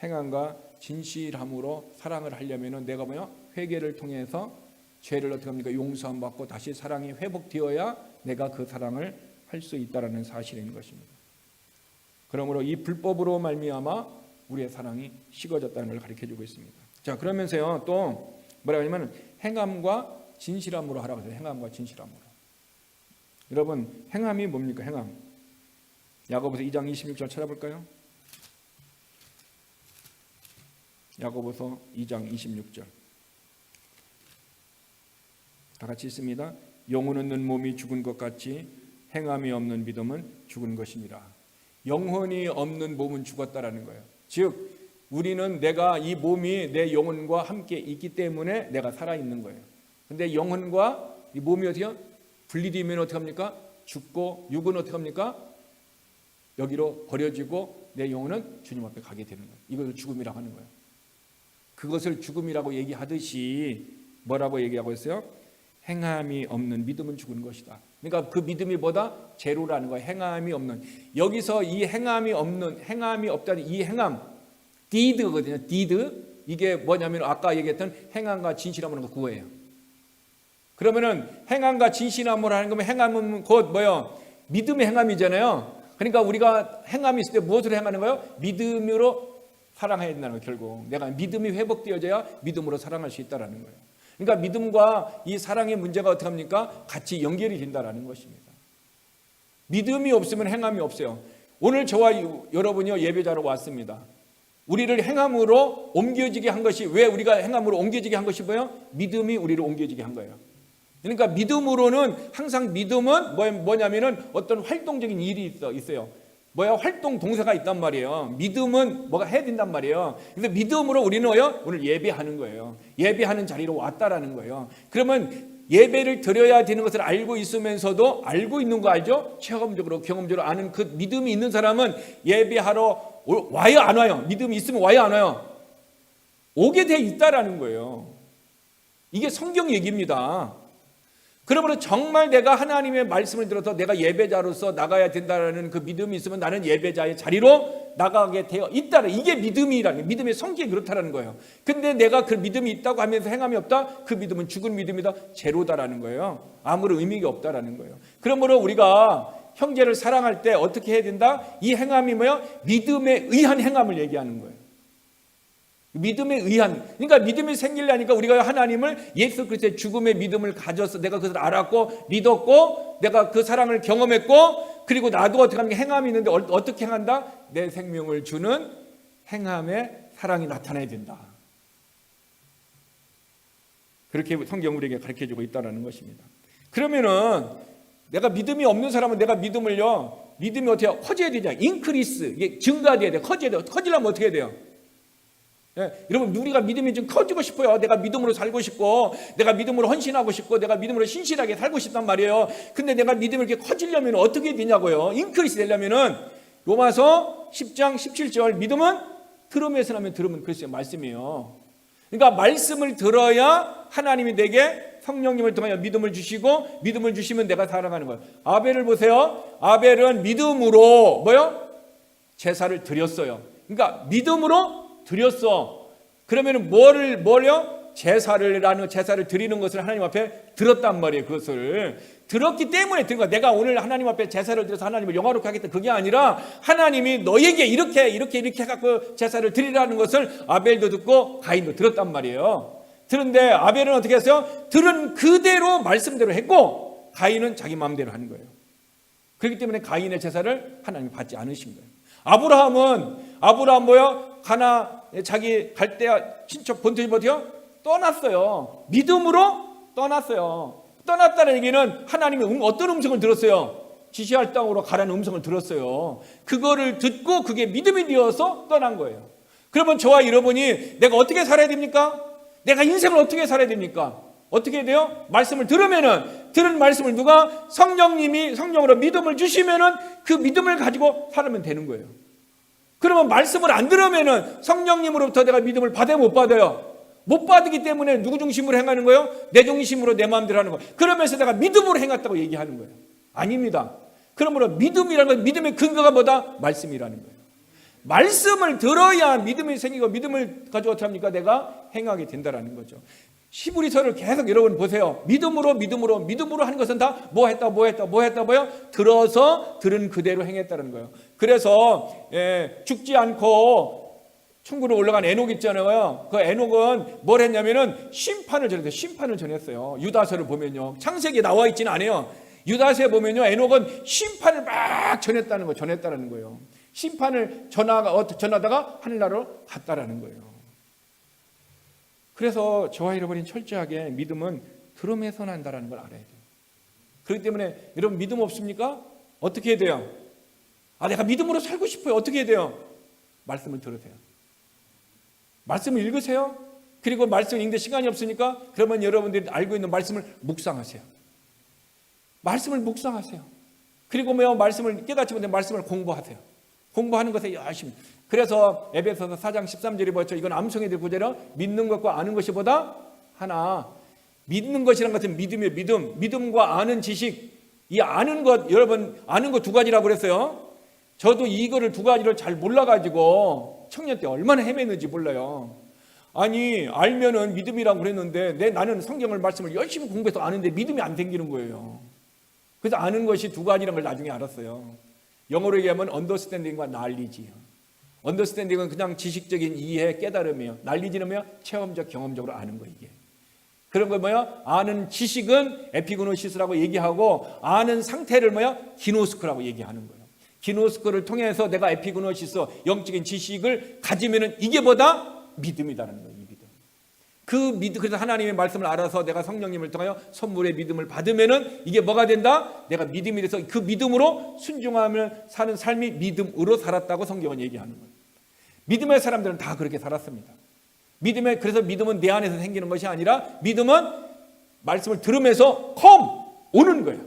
행함과 진실함으로 사랑을 하려면 내가 뭐야? 회개를 통해서 죄를 어떻게 합니까? 용서함 받고 다시 사랑이 회복되어야 내가 그 사랑을 할 수 있다라는 사실인 것입니다. 그러므로 이 불법으로 말미암아 우리의 사랑이 식어졌다는 걸 가르쳐주고 있습니다. 자, 그러면서요 또 뭐라고 하냐면 행함과 진실함으로 하라고 해서 행함과 진실함으로. 여러분 행함이 뭡니까? 행함. 야고보서 2장 26절 찾아볼까요? 야고보서 2장 26절 다 같이 있습니다. 영혼 없는 몸이 죽은 것 같이 행함이 없는 믿음은 죽은 것이니라. 영혼이 없는 몸은 죽었다라는 거예요. 즉 우리는 내가 이 몸이 내 영혼과 함께 있기 때문에 내가 살아있는 거예요. 근데 영혼과 이 몸이 어떻게 분리되면 어떻게 합니까? 죽고 육은 어떻게 합니까? 여기로 버려지고 내 영혼은 주님 앞에 가게 되는 거예요. 이것을 죽음이라고 하는 거예요. 그것을 죽음이라고 얘기하듯이 뭐라고 얘기하고 있어요? 행함이 없는 믿음은 죽은 것이다. 그러니까 그 믿음이 뭐다? 제로라는 거예요. 행함이 없는. 여기서 이 행함이 없다는 이 행함, deed거든요. deed. 이게 뭐냐면 아까 얘기했던 행함과 진실함으로 그거예요. 그러면은 행함과 진실함으로 하는 거면 행함은 곧 뭐요? 믿음의 행함이잖아요. 그러니까 우리가 행함이 있을 때 무엇으로 행하는 거예요? 믿음으로 사랑해야 된다는 거예요. 결국 내가 믿음이 회복되어져야 믿음으로 사랑할 수 있다는 거예요. 그러니까 믿음과 이 사랑의 문제가 어떻게 합니까? 같이 연결이 된다는 것입니다. 믿음이 없으면 행함이 없어요. 오늘 저와 여러분이 예배자로 왔습니다. 우리를 행함으로 옮겨지게 한 것이, 왜 우리가 행함으로 옮겨지게 한 것이 뭐예요? 믿음이 우리를 옮겨지게 한 거예요. 그러니까 믿음으로는 항상 믿음은 뭐냐면은 어떤 활동적인 일이 있어요. 활동 동사가 있단 말이에요. 믿음은 뭐가 해야 된단 말이에요. 그래서 믿음으로 우리는 오늘 예배하는 거예요. 예배하는 자리로 왔다라는 거예요. 그러면 예배를 드려야 되는 것을 알고 있으면서도 알고 있는 거 알죠? 체험적으로 경험적으로 아는 그 믿음이 있는 사람은 예배하러 와요 안 와요? 믿음이 있으면 와요 안 와요? 오게 돼 있다라는 거예요. 이게 성경 얘기입니다. 그러므로 정말 내가 하나님의 말씀을 들어서 내가 예배자로서 나가야 된다는 그 믿음이 있으면 나는 예배자의 자리로 나가게 되어 있다는, 이게 믿음이라는, 믿음의 성격이 그렇다는 거예요. 근데 내가 그 믿음이 있다고 하면서 행함이 없다? 그 믿음은 죽은 믿음이다, 제로다라는 거예요. 아무런 의미가 없다라는 거예요. 그러므로 우리가 형제를 사랑할 때 어떻게 해야 된다? 이 행함이 뭐예요? 믿음에 의한 행함을 얘기하는 거예요. 믿음에 의한, 그러니까 믿음이 생기려니까 우리가 하나님을 예수 그리스도의 죽음의 믿음을 가져서 내가 그것을 알았고 믿었고 내가 그 사랑을 경험했고, 그리고 나도 어떻게 하는 게 행함이 있는데 어떻게 행한다? 내 생명을 주는 행함의 사랑이 나타나야 된다. 그렇게 성경 우리에게 가르쳐주고 있다는 것입니다. 그러면은 내가 믿음이 없는 사람은 내가 믿음을요, 믿음이 어떻게 커져야 되냐? 인크리스, 이게 증가돼야 돼. 커져야 돼. 커지려면 어떻게 해야 돼요? 예, 여러분, 우리가 믿음이 좀 커지고 싶어요. 내가 믿음으로 살고 싶고, 내가 믿음으로 헌신하고 싶고, 내가 믿음으로 신실하게 살고 싶단 말이에요. 근데 내가 믿음이 이렇게 커지려면 어떻게 되냐고요? 인크리스 되려면은 로마서 10장 17절, 믿음은 들음에서 나면 들으면 그리스도의 말씀이에요. 그러니까 말씀을 들어야 하나님이 내게 성령님을 통하여 믿음을 주시고, 믿음을 주시면 내가 살아가는 거예요. 아벨을 보세요. 아벨은 믿음으로 뭐요? 제사를 드렸어요. 그러니까 믿음으로 드렸어. 그러면은 뭐요? 제사를 드리는 것을 하나님 앞에 들었단 말이에요. 그것을 들었기 때문에 드린 거야. 내가 오늘 하나님 앞에 제사를 드려서 하나님을 영화롭게 하겠다, 그게 아니라 하나님이 너에게 이렇게 해갖고 제사를 드리라는 것을 아벨도 듣고 가인도 들었단 말이에요. 들은데 아벨은 어떻게 했어요? 들은 그대로 말씀대로 했고, 가인은 자기 마음대로 하는 거예요. 그렇기 때문에 가인의 제사를 하나님이 받지 않으신 거예요. 아브라함 뭐요? 자기 갈대아 친척 본토지 어디요? 떠났어요. 믿음으로 떠났어요. 떠났다는 얘기는 하나님이 어떤 음성을 들었어요? 지시할 땅으로 가라는 음성을 들었어요. 그거를 듣고 그게 믿음이 되어서 떠난 거예요. 그러면 저와 여러분이 내가 어떻게 살아야 됩니까? 내가 인생을 어떻게 살아야 됩니까? 어떻게 해야 돼요? 말씀을 들은 말씀을 누가? 성령으로 믿음을 주시면은 그 믿음을 가지고 살면 되는 거예요. 그러면 말씀을 안 들으면은 성령님으로부터 내가 믿음을 받아요, 못 받아요? 못 받기 때문에 누구 중심으로 행하는 거예요? 내 중심으로 내 마음대로 하는 거예요. 그러면서 내가 믿음으로 행했다고 얘기하는 거예요. 아닙니다. 그러므로 믿음이라는 건, 믿음의 근거가 뭐다? 말씀이라는 거예요. 말씀을 들어야 믿음이 생기고, 믿음을 가지고 어떻게 합니까? 내가 행하게 된다라는 거죠. 히브리서를 계속 여러분 보세요. 믿음으로 하는 것은 다 뭐요? 들어서 들은 그대로 행했다는 거예요. 그래서 죽지 않고 천국으로 올라간 에녹 있잖아요. 그 에녹은 뭘 했냐면은 심판을 전했어요. 유다서를 보면요, 창세기에 나와 있지는 않아요. 유다서에 보면요, 에녹은 심판을 막 전했다는 거예요. 심판을 전하다가 하늘나라로 갔다라는 거예요. 그래서 저와 여러분이 철저하게 믿음은 들음에서 난다라는 걸 알아야 돼요. 그렇기 때문에 여러분, 믿음 없습니까? 어떻게 해야 돼요? 내가 믿음으로 살고 싶어요. 어떻게 해야 돼요? 말씀을 들으세요. 말씀을 읽으세요. 그리고 말씀을 읽는데 시간이 없으니까 그러면 여러분들이 알고 있는 말씀을 묵상하세요. 그리고 말씀을 깨닫지 못한 말씀을 공부하세요. 공부하는 것에 열심히. 그래서 에베소서 4장 13절이 뭐죠? 이건 암송해야 될 구절이요. 믿는 것과 아는 것이 보다 하나. 믿는 것이란 것은 믿음이에요. 믿음과 아는 지식. 이 아는 것, 여러분 아는 것 두 가지라고 그랬어요. 저도 이거를 두 가지를 잘 몰라가지고 청년 때 얼마나 헤맸는지 몰라요. 알면은 믿음이라고 그랬는데 나는 성경을 말씀을 열심히 공부해서 아는데 믿음이 안 생기는 거예요. 그래서 아는 것이 두 가지라는 걸 나중에 알았어요. 영어로 얘기하면 understanding과 knowledge요. 언더스탠딩은 그냥 지식적인 이해, 깨달음이에요. knowledge는 체험적, 경험적으로 아는 거, 이게. 그런 거 아는 지식은 에피그노시스라고 얘기하고, 아는 상태를 기노스코라고 얘기하는 거예요. 기노스코를 통해서 내가 에피그노시스, 영적인 지식을 가지면은 이게 뭐다? 믿음이라는 거예요. 그래서 하나님의 말씀을 알아서 내가 성령님을 통하여 선물의 믿음을 받으면은 이게 뭐가 된다? 내가 믿음이 돼서 그 믿음으로 순종하며 사는 삶이 믿음으로 살았다고 성경은 얘기하는 거예요. 믿음의 사람들은 다 그렇게 살았습니다. 그래서 믿음은 내 안에서 생기는 것이 아니라, 믿음은 말씀을 들으면서 오는 거예요.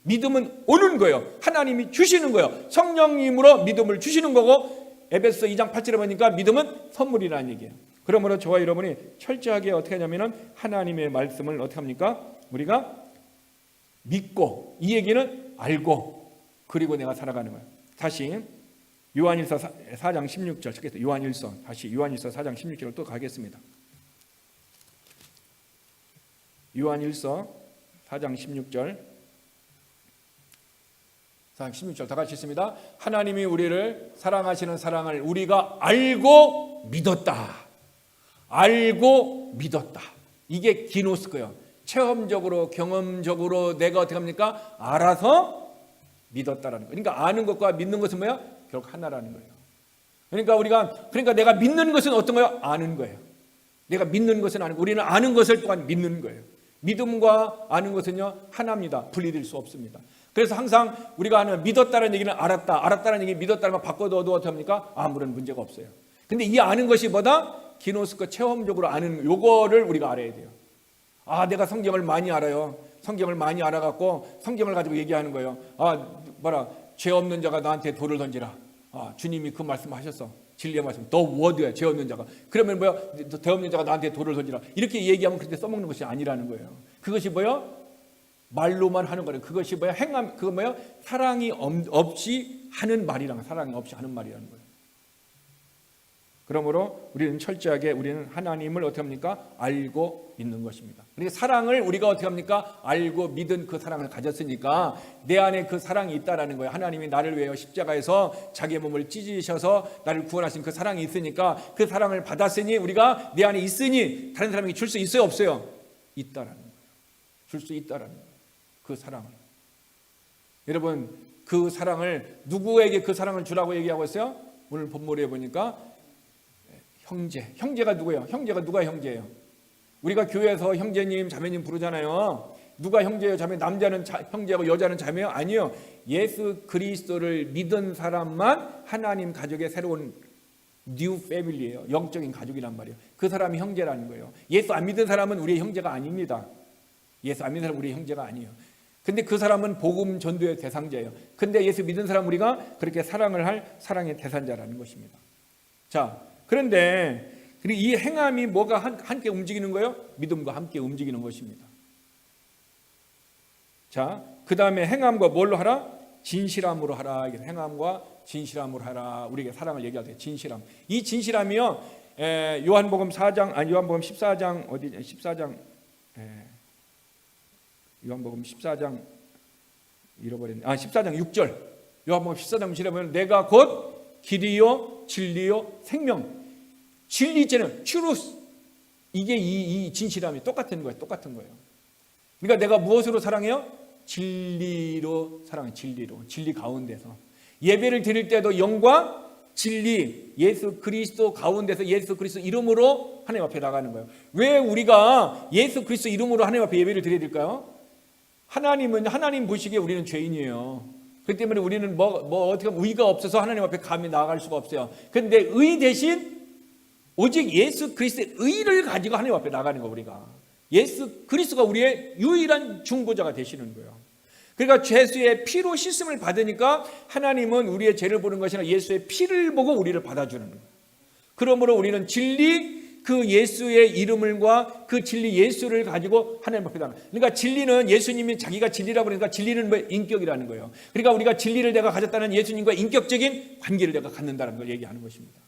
믿음은 오는 거예요. 하나님이 주시는 거예요. 성령님으로 믿음을 주시는 거고, 에베소서 2장 8절에 보니까 믿음은 선물이라는 얘기예요. 그러므로 저와 여러분이 철저하게 어떻게 하냐면은 하나님의 말씀을 어떻게 합니까? 우리가 믿고, 이 얘기는 알고, 그리고 내가 살아가는 거예요. 다시 요한일서 4장 16절 찾겠습니다. 요한일서, 다시 요한일서 4장 16절로 또 가겠습니다. 요한일서 4장 16절, 4장 16절 다 같이 있습니다. 하나님이 우리를 사랑하시는 사랑을 우리가 알고 믿었다. 알고 믿었다. 이게 기노스코예요. 체험적으로, 경험적으로 내가 어떻게 합니까? 알아서 믿었다라는 거예요. 그러니까 아는 것과 믿는 것은 뭐야? 결국 하나라는 거예요. 그러니까 내가 믿는 것은 어떤 거예요? 아는 거예요. 내가 믿는 것은 아는 거예요. 우리는 아는 것을 또한 믿는 거예요. 믿음과 아는 것은요, 하나입니다. 분리될 수 없습니다. 그래서 항상 우리가 하는 믿었다는 얘기는 알았다, 알았다는 얘기 믿었다는 거 바꿔도 어떻게 합니까? 아무런 문제가 없어요. 근데 이 아는 것이 뭐다? 기노스코 체험적으로 아는 요거를 우리가 알아야 돼요. 아, 내가 성경을 많이 알아요. 성경을 많이 알아갖고 성경을 가지고 얘기하는 거예요. 죄 없는 자가 나한테 돌을 던지라. 주님이 그 말씀하셨어. 진리의 말씀. 더 워드야, 죄 없는 자가. 그러면 뭐야? 죄 없는 자가 나한테 돌을 던지라. 이렇게 얘기하면 그렇게 써먹는 것이 아니라는 거예요. 그것이 뭐야? 말로만 하는 거예요. 그것이 뭐야? 행함, 그거 뭐야? 사랑이 없이 하는 말이라는, 사랑이 없이 하는 말이라는 거예요. 그러므로 우리는 철저하게 우리는 하나님을 어떻게 합니까? 알고 믿는 것입니다. 그러니까 사랑을 우리가 어떻게 합니까? 알고 믿은 그 사랑을 가졌으니까 내 안에 그 사랑이 있다라는 거예요. 하나님이 나를 위하여 십자가에서 자기의 몸을 찢으셔서 나를 구원하신 그 사랑이 있으니까 그 사랑을 받았으니 우리가 내 안에 있으니 다른 사람에게 줄 수 있어요? 없어요? 있다라는 거예요. 줄 수 있다라는 거예요. 그 사랑을. 여러분, 그 사랑을 누구에게 그 사랑을 주라고 얘기하고 있어요? 오늘 본문에 보니까 형제가 누구예요? 형제가 누가 형제예요? 우리가 교회에서 형제님, 자매님 부르잖아요. 누가 형제예요? 자매? 남자는 형제고 여자는 자매요? 아니요. 예수 그리스도를 믿은 사람만 하나님 가족의 새로운 뉴 패밀리예요. 영적인 가족이란 말이에요. 그 사람이 형제라는 거예요. 예수 안 믿은 사람은 우리의 형제가 아닙니다. 예수 안 믿는 사람은 우리의 형제가 아니에요. 근데 그 사람은 복음 전도의 대상자예요. 근데 예수 믿은 사람 우리가 그렇게 사랑을 할 사랑의 대상자라는 것입니다. 자, 그런데 이 행함이 뭐가 함께 움직이는 거예요? 믿음과 함께 움직이는 것입니다. 자, 그 다음에 행함과 뭘로 하라? 진실함으로 하라. 행함과 진실함으로 하라. 우리에게 사랑을 얘기할 때 진실함. 이 진실함이요, 요한복음 14장 어디 14장 요한복음 14장 잃어버렸네. 14장 6절. 요한복음 14장 6절에 보면 내가 곧 길이요 진리요 생명. 진리죄는 truth. 이게 이 진실함이 똑같은 거예요. 똑같은 거예요. 그러니까 내가 무엇으로 사랑해요? 진리로 사랑해. 진리로. 진리 가운데서. 예배를 드릴 때도 영과 진리, 예수 그리스도 가운데서 예수 그리스도 이름으로 하나님 앞에 나가는 거예요. 왜 우리가 예수 그리스도 이름으로 하나님 앞에 예배를 드려야 될까요? 하나님 보시기에 우리는 죄인이에요. 그렇기 때문에 우리는 어떻게 하면 의가 없어서 하나님 앞에 감히 나아갈 수가 없어요. 그런데 의 대신 오직 예수 그리스도의 의를 가지고 하나님 앞에 나가는 거 우리가. 예수 그리스도가 우리의 유일한 중보자가 되시는 거예요. 그러니까 예수의 피로 씻음을 받으니까 하나님은 우리의 죄를 보는 것이 아니라 예수의 피를 보고 우리를 받아주는 거예요. 그러므로 우리는 진리 그 예수의 이름과 그 진리 예수를 가지고 하나님 앞에 나가는. 그러니까 진리는 예수님이 자기가 진리라고 그러니까 진리는 뭐 인격이라는 거예요. 그러니까 우리가 진리를 내가 가졌다는 예수님과 인격적인 관계를 내가 갖는다는 걸 얘기하는 것입니다.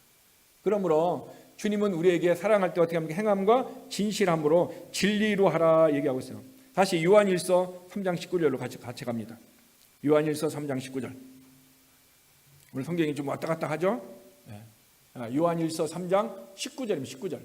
그러므로 주님은 우리에게 사랑할 때 어떻게 합니까? 행함과 진실함으로 진리로 하라 얘기하고 있어요. 다시 요한일서 3장 19절로 같이 갑니다. 요한일서 3장 19절. 오늘 성경이 좀 왔다 갔다 하죠? 요한일서 3장 19절입니다. 19절.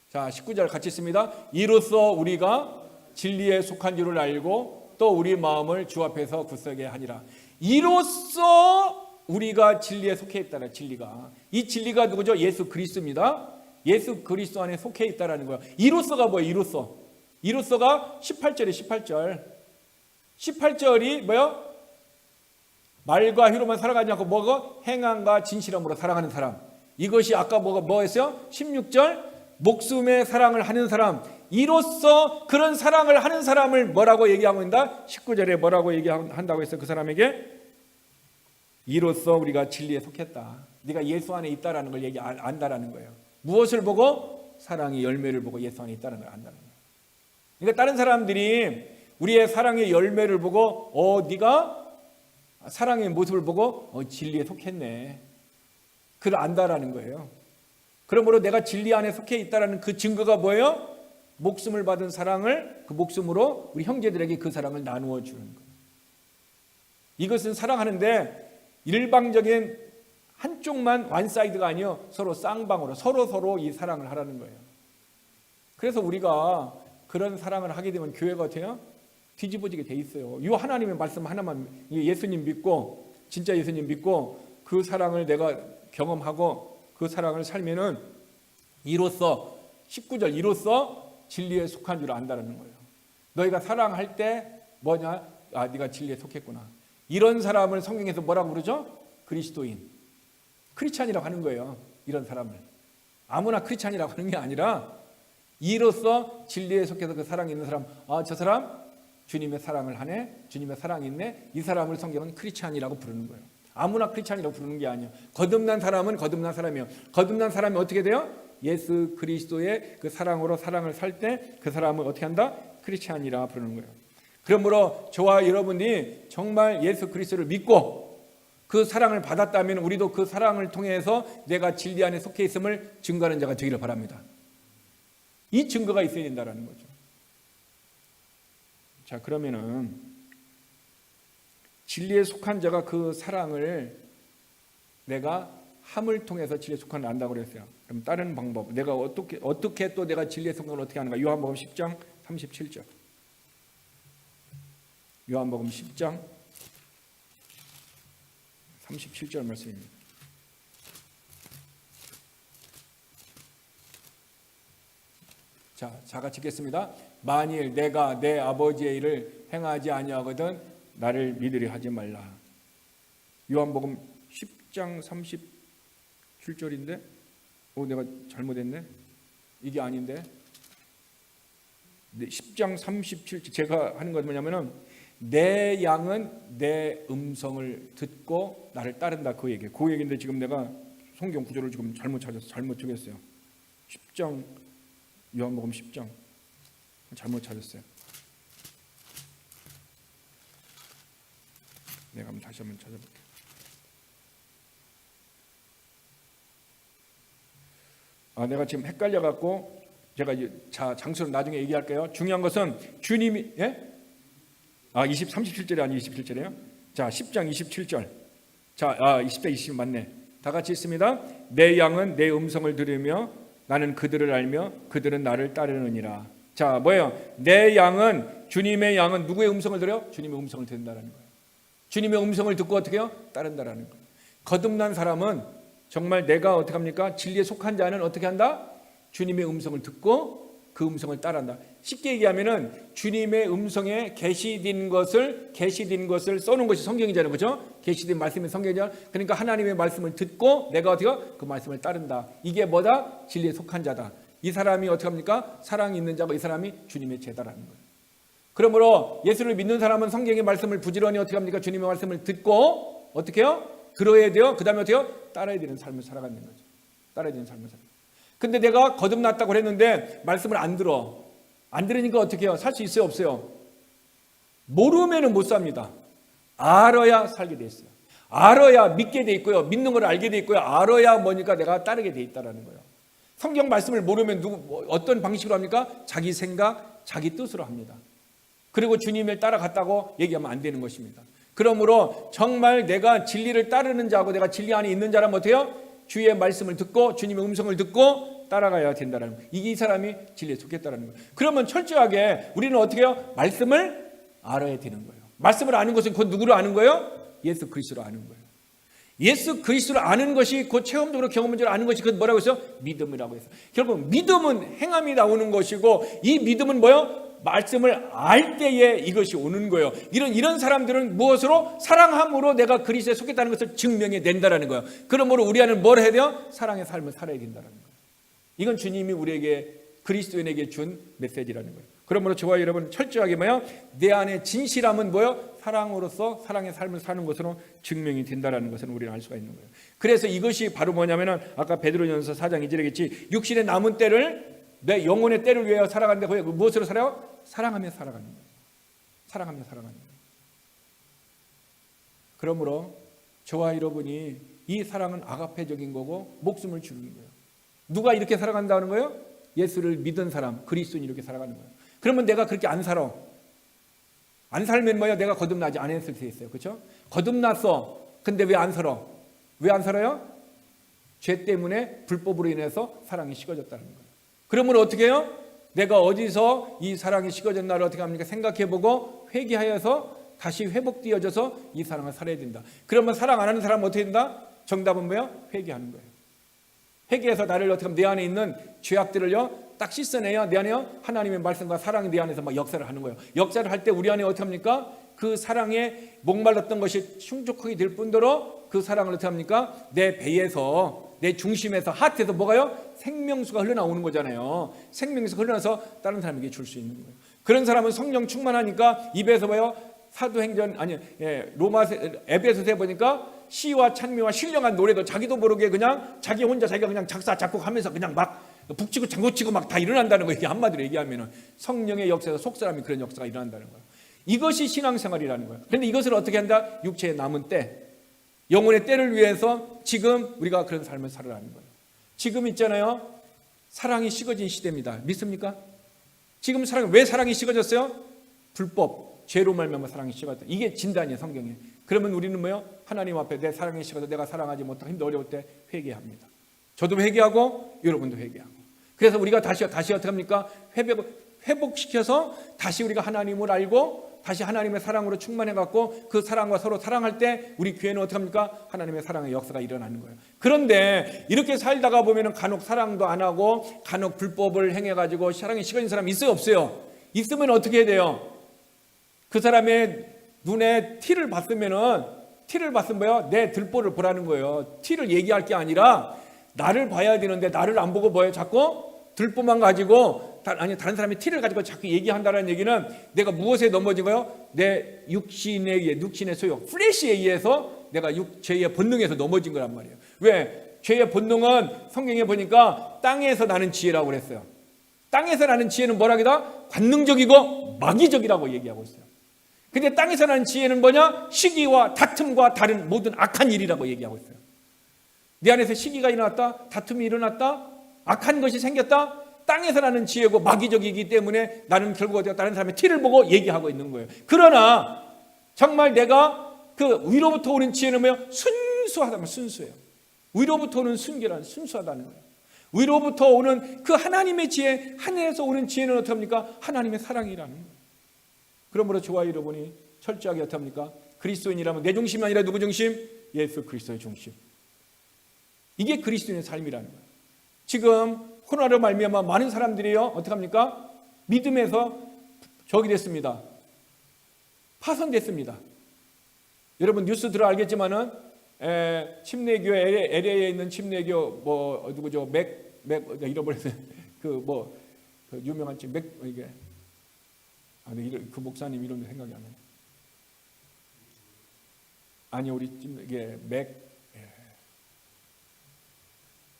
자, 19절 같이 있습니다. 이로써 우리가 진리에 속한 줄을 알고 또 우리 마음을 주 앞에서 굳세게 하니라. 이로써 우리가 진리에 속해 있다는 진리가. 이 진리가 누구죠? 예수 그리스도입니다. 예수 그리스도 안에 속해 있다라는 거예요. 이로써가 뭐예요? 이로써. 이로써가 18절이 18절이 뭐예요? 말과 혀로만 살아가지 않고 뭐고? 행함과 진실함으로 살아가는 사람. 이것이 아까 뭐 했어요? 16절 목숨의 사랑을 하는 사람. 이로써 그런 사랑을 하는 사람을 뭐라고 얘기하고 있다? 19절에 뭐라고 얘기한다고 했어요? 그 사람에게 이로써 우리가 진리에 속했다. 네가 예수 안에 있다라는 걸 안다라는 거예요. 무엇을 보고? 사랑의 열매를 보고 예수 안에 있다는 걸 안다는 거예요. 그러니까 다른 사람들이 우리의 사랑의 열매를 보고 네가 사랑의 모습을 보고 진리에 속했네. 그걸 안다라는 거예요. 그러므로 내가 진리 안에 속해 있다라는 그 증거가 뭐예요? 목숨을 받은 사랑을 그 목숨으로 우리 형제들에게 그 사랑을 나누어 주는 거예요. 이것은 사랑하는데 일방적인 한쪽만 완사이드가 아니요, 서로 쌍방으로 서로 이 사랑을 하라는 거예요. 그래서 우리가 그런 사랑을 하게 되면 교회가 어때요? 뒤집어지게 돼 있어요. 이 하나님의 말씀 하나만, 예수님 믿고 진짜 예수님 믿고 그 사랑을 내가 경험하고 그 사랑을 살면은 이로써 19절 이로써 진리에 속한 줄 안다는 거예요. 너희가 사랑할 때 뭐냐? 네가 진리에 속했구나. 이런 사람을 성경에서 뭐라고 부르죠? 그리스도인, 크리스찬이라고 하는 거예요. 이런 사람을 아무나 크리스찬이라고 하는 게 아니라 이로써 진리에 속해서 그 사랑이 있는 사람, 저 사람 주님의 사랑을 하네, 주님의 사랑이 있네. 이 사람을 성경은 크리스찬이라고 부르는 거예요. 아무나 크리스찬이라고 부르는 게 아니에요. 거듭난 사람은 거듭난 사람이에요. 거듭난 사람이 어떻게 돼요? 예수 그리스도의 그 사랑으로 사랑을 살 때 그 사람을 어떻게 한다? 크리스찬이라 부르는 거예요. 그러므로 저와 여러분이 정말 예수 그리스도를 믿고 그 사랑을 받았다면 우리도 그 사랑을 통해서 내가 진리 안에 속해 있음을 증거하는 자가 되기를 바랍니다. 이 증거가 있어야 된다는 거죠. 자, 그러면은 진리에 속한 자가 그 사랑을 내가 함을 통해서 진리에 속한 자를 안다고 그랬어요. 그럼 다른 방법, 내가 어떻게 또 내가 진리에 속한 걸 어떻게 하는가? 요한복음 10장 37절. 요한복음 10장 37절 말씀입니다. 자, 같이 읽겠습니다. 만일 내가 내 아버지의 일을 행하지 아니하거든 나를 믿으려 하지 말라. 요한복음 10장 37절인데 내가 잘못했네. 이게 아닌데. 10장 37절 제가 하는 건 뭐냐면은 내 양은 내 음성을 듣고 나를 따른다, 그 얘기인데 지금 내가 성경 구조를 지금 잘못 적었어요. 10장 요한복음 10장 잘못 찾았어요. 내가 한번 다시 한번 찾아볼게요. 내가 지금 헷갈려갖고 제가 장소를 나중에 얘기할게요. 중요한 것은 주님이 37절이 아니 27절이에요. 자, 10장 27절. 자, 20장 20 맞네. 다 같이 있습니다. 내 양은 내 음성을 들으며 나는 그들을 알며 그들은 나를 따르느니라. 자, 뭐예요? 내 양은, 주님의 양은 누구의 음성을 들어요? 주님의 음성을 듣는다는 거예요. 주님의 음성을 듣고 어떻게 해요? 따른다라는 거예요. 거듭난 사람은 정말 내가 어떻게 합니까? 진리에 속한 자는 어떻게 한다? 주님의 음성을 듣고 그 음성을 따른다. 쉽게 얘기하면은 주님의 음성에 계시된 것을 써놓은 것이 성경이잖아요, 그렇죠? 계시된 말씀이 성경이잖아요. 그러니까 하나님의 말씀을 듣고 내가 어떻게 그 말씀을 따른다. 이게 뭐다? 진리에 속한 자다. 이 사람이 어떻게 합니까? 사랑이 있는 자고 이 사람이 주님의 제자라는 거예요. 그러므로 예수를 믿는 사람은 성경의 말씀을 부지런히 어떻게 합니까? 주님의 말씀을 듣고 어떻게 해요? 들어야 돼요. 그 다음에 어떻게 해요? 따라야 되는 삶을 살아가는 거죠. 따라야 되는 삶을 살아가는 거죠. 근데 내가 거듭났다고 했는데 말씀을 안 들으니까 어떻게 해요? 살 수 있어요, 없어요? 모르면은 못 삽니다. 알아야 살게 돼 있어요. 알아야 믿게 돼 있고요. 믿는 걸 알게 돼 있고요. 알아야 뭐니까 내가 따르게 돼 있다라는 거예요. 성경 말씀을 모르면 어떤 방식으로 합니까? 자기 생각, 자기 뜻으로 합니다. 그리고 주님을 따라갔다고 얘기하면 안 되는 것입니다. 그러므로 정말 내가 진리를 따르는 자고 내가 진리 안에 있는 자라면 어때요? 주의 말씀을 듣고 주님의 음성을 듣고 따라가야 된다는 거예요. 이 사람이 진리에 속했다는 거예요. 그러면 철저하게 우리는 어떻게 해요? 말씀을 알아야 되는 거예요. 말씀을 아는 것은 곧 누구를 아는 거예요? 예수 그리스도를 아는 거예요. 예수 그리스도를 아는 것이 곧 체험적으로 경험적으로 아는 것이 그 뭐라고 했어요? 믿음이라고 했어요. 결국 믿음은 행함이 나오는 것이고 이 믿음은 뭐예요? 말씀을 알 때에 이것이 오는 거예요. 이런 사람들은 무엇으로? 사랑함으로 내가 그리스도에 속했다는 것을 증명해 낸다라는 거예요. 그러므로 우리 안은 뭘 해야 돼요? 사랑의 삶을 살아야 된다는 거예요. 이건 주님이 우리에게 그리스도인에게 준 메시지라는 거예요. 그러므로 저와 여러분 철저하게 뭐야? 내 안에 진실함은 뭐예요? 사랑으로서 사랑의 삶을 사는 것으로 증명이 된다라는 것을 우리는 알 수가 있는 거예요. 그래서 이것이 바로 뭐냐면은 아까 베드로전서 4장 2절이겠지. 육신의 남은 때를 내 영혼의 때를 위하여 살아가는데 무엇으로 살아요? 사랑하며 살아가는 거예요. 사랑하면 사랑하는 거예요. 그러므로 저와 여러분이 이 사랑은 아가페적인 거고 목숨을 주는 거예요. 누가 이렇게 살아간다는 거예요? 예수를 믿은 사람, 그리스도인이 이렇게 살아가는 거예요. 그러면 내가 그렇게 안 살아. 안 살면 뭐야? 내가 거듭나지 않았을 수 있어요. 그렇죠? 거듭났어. 근데 왜 안 살아? 왜 안 살아요? 죄 때문에 불법으로 인해서 사랑이 식어졌다는 거예요. 그러면 어떻게 해요? 내가 어디서 이 사랑이 식어졌나를 어떻게 합니까? 생각해보고 회개하여서 다시 회복되어져서 이 사랑을 살아야 된다. 그러면 사랑 안 하는 사람은 어떻게 된다? 정답은 뭐예요? 회개하는 거예요. 회개해서 나를 어떻게 하면 내 안에 있는 죄악들을요 딱 씻어내야 내 안에요 하나님의 말씀과 사랑이 내 안에서 막 역사를 하는 거예요. 역사를 할 때 우리 안에 어떻게 합니까? 그 사랑에 목말랐던 것이 충족하게 될 뿐더러 그 사랑을 어떻게 합니까? 내 배에서, 내 중심에서, 하트에서 뭐가요? 생명수가 흘러나오는 거잖아요. 생명수가 흘러나서 다른 사람에게 줄 수 있는 거예요. 그런 사람은 성령 충만하니까 입에서 뭐예요? 사도행전 에베소서에 보니까 시와 찬미와 신령한 노래도 자기도 모르게 그냥 자기 혼자 자기가 그냥 작사 작곡하면서 그냥 막 북치고 장구치고 막 다 일어난다는 거예요. 한마디로 얘기하면은 성령의 역사에서 속사람이 그런 역사가 일어난다는 거예요. 이것이 신앙생활이라는 거예요. 그런데 이것을 어떻게 한다? 육체의 남은 때, 영혼의 때를 위해서 지금 우리가 그런 삶을 살아가는 거예요. 지금 있잖아요. 사랑이 식어진 시대입니다. 믿습니까? 지금 왜 사랑이 식어졌어요? 불법, 죄로 말미암아 사랑이 식어졌다. 이게 진단이에요, 성경에. 그러면 우리는 뭐요? 하나님 앞에 내 사랑이 식어서 내가 사랑하지 못하고 힘들고 어려울 때 회개합니다. 저도 회개하고 여러분도 회개하고. 그래서 우리가 다시 어떻게 합니까? 회복시켜서 다시 우리가 하나님을 알고 다시 하나님의 사랑으로 충만해갖고 그 사랑과 서로 사랑할 때 우리 교회는 어떻게 합니까? 하나님의 사랑의 역사가 일어나는 거예요. 그런데 이렇게 살다가 보면은 간혹 사랑도 안 하고 간혹 불법을 행해가지고 사랑이 식어진 사람이 있어요, 없어요? 있으면 어떻게 해야 돼요? 그 사람의 눈에 티를 봤으면 뭐예요? 내 들보를 보라는 거예요. 티를 얘기할 게 아니라 나를 봐야 되는데 나를 안 보고 뭐예요? 자꾸 들보만 가지고 다른 사람의 티를 가지고 자꾸 얘기한다는 얘기는 내가 무엇에 넘어진 거예요? 내 육신의 소욕, 플래시에 의해서 내가 죄의 본능에서 넘어진 거란 말이에요. 왜? 죄의 본능은 성경에 보니까 땅에서 나는 지혜라고 그랬어요. 땅에서 나는 지혜는 뭐라기다? 관능적이고 마귀적이라고 얘기하고 있어요. 근데 땅에서 나는 지혜는 뭐냐? 시기와 다툼과 다른 모든 악한 일이라고 얘기하고 있어요. 내 안에서 시기가 일어났다, 다툼이 일어났다, 악한 것이 생겼다. 땅에서 나는 지혜고 마귀적이기 때문에 나는 결국 다른 사람의 티를 보고 얘기하고 있는 거예요. 그러나 정말 내가 그 위로부터 오는 지혜는 뭐예요? 순수하다면 순수해요. 위로부터 오는 순결한 순수하다는 거예요. 위로부터 오는 그 하나님의 지혜, 하늘에서 오는 지혜는 어떻게 합니까? 하나님의 사랑이라는 거예요. 그러므로 저와 여러분이 철저하게 어떻게 합니까? 그리스도인이라면 내 중심이 아니라 누구 중심? 예수 그리스도의 중심. 이게 그리스도인의 삶이라는 거예요. 지금 코로나로 말미암아 많은 사람들이요 어떻게 합니까? 믿음에서 저기 됐습니다. 파손됐습니다. 여러분 뉴스 들어 알겠지만은 침례교 LA에 있는 침례교 누구죠? 잃어버렸어요. 그 유명한 이게 그 목사님 이름도 생각이 안 나요. 아니 우리 이게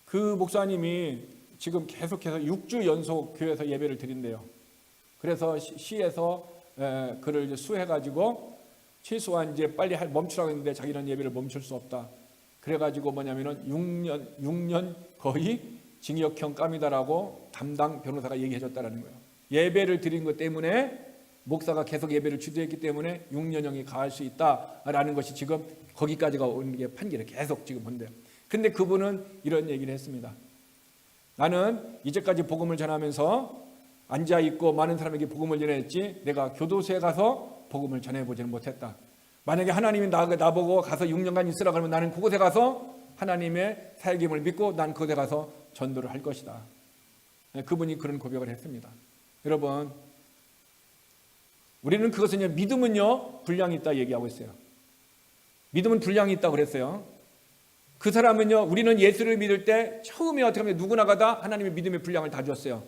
그 목사님이 지금 계속해서 6주 연속 교회에서 예배를 드린대요. 그래서 시에서 그를 수해가지고 최소한 이제 빨리 멈추라고 했는데 자기는 예배를 멈출 수 없다. 그래가지고 뭐냐면은 6년 거의 징역형 감이다라고 담당 변호사가 얘기해줬다라는 거예요. 예배를 드린 것 때문에 목사가 계속 예배를 주도했기 때문에 6년형이 가할 수 있다라는 것이 지금 거기까지가 오는 게 판결을 계속 지금 본대요. 근데 그분은 이런 얘기를 했습니다. 나는 이제까지 복음을 전하면서 앉아있고 많은 사람에게 복음을 전했지 내가 교도소에 가서 복음을 전해보지는 못했다. 만약에 하나님이 나보고 가서 6년간 있으라 그러면 나는 그곳에 가서 하나님의 살김을 믿고 난 그곳에 가서 전도를 할 것이다. 그분이 그런 고백을 했습니다. 여러분 우리는 그것은요 믿음은요 분량이 있다 얘기하고 있어요. 믿음은 분량이 있다고 그랬어요. 그 사람은요 우리는 예수를 믿을 때 처음에 어떻게 하면 누구나가 다 하나님의 믿음의 분량을 다 줬어요.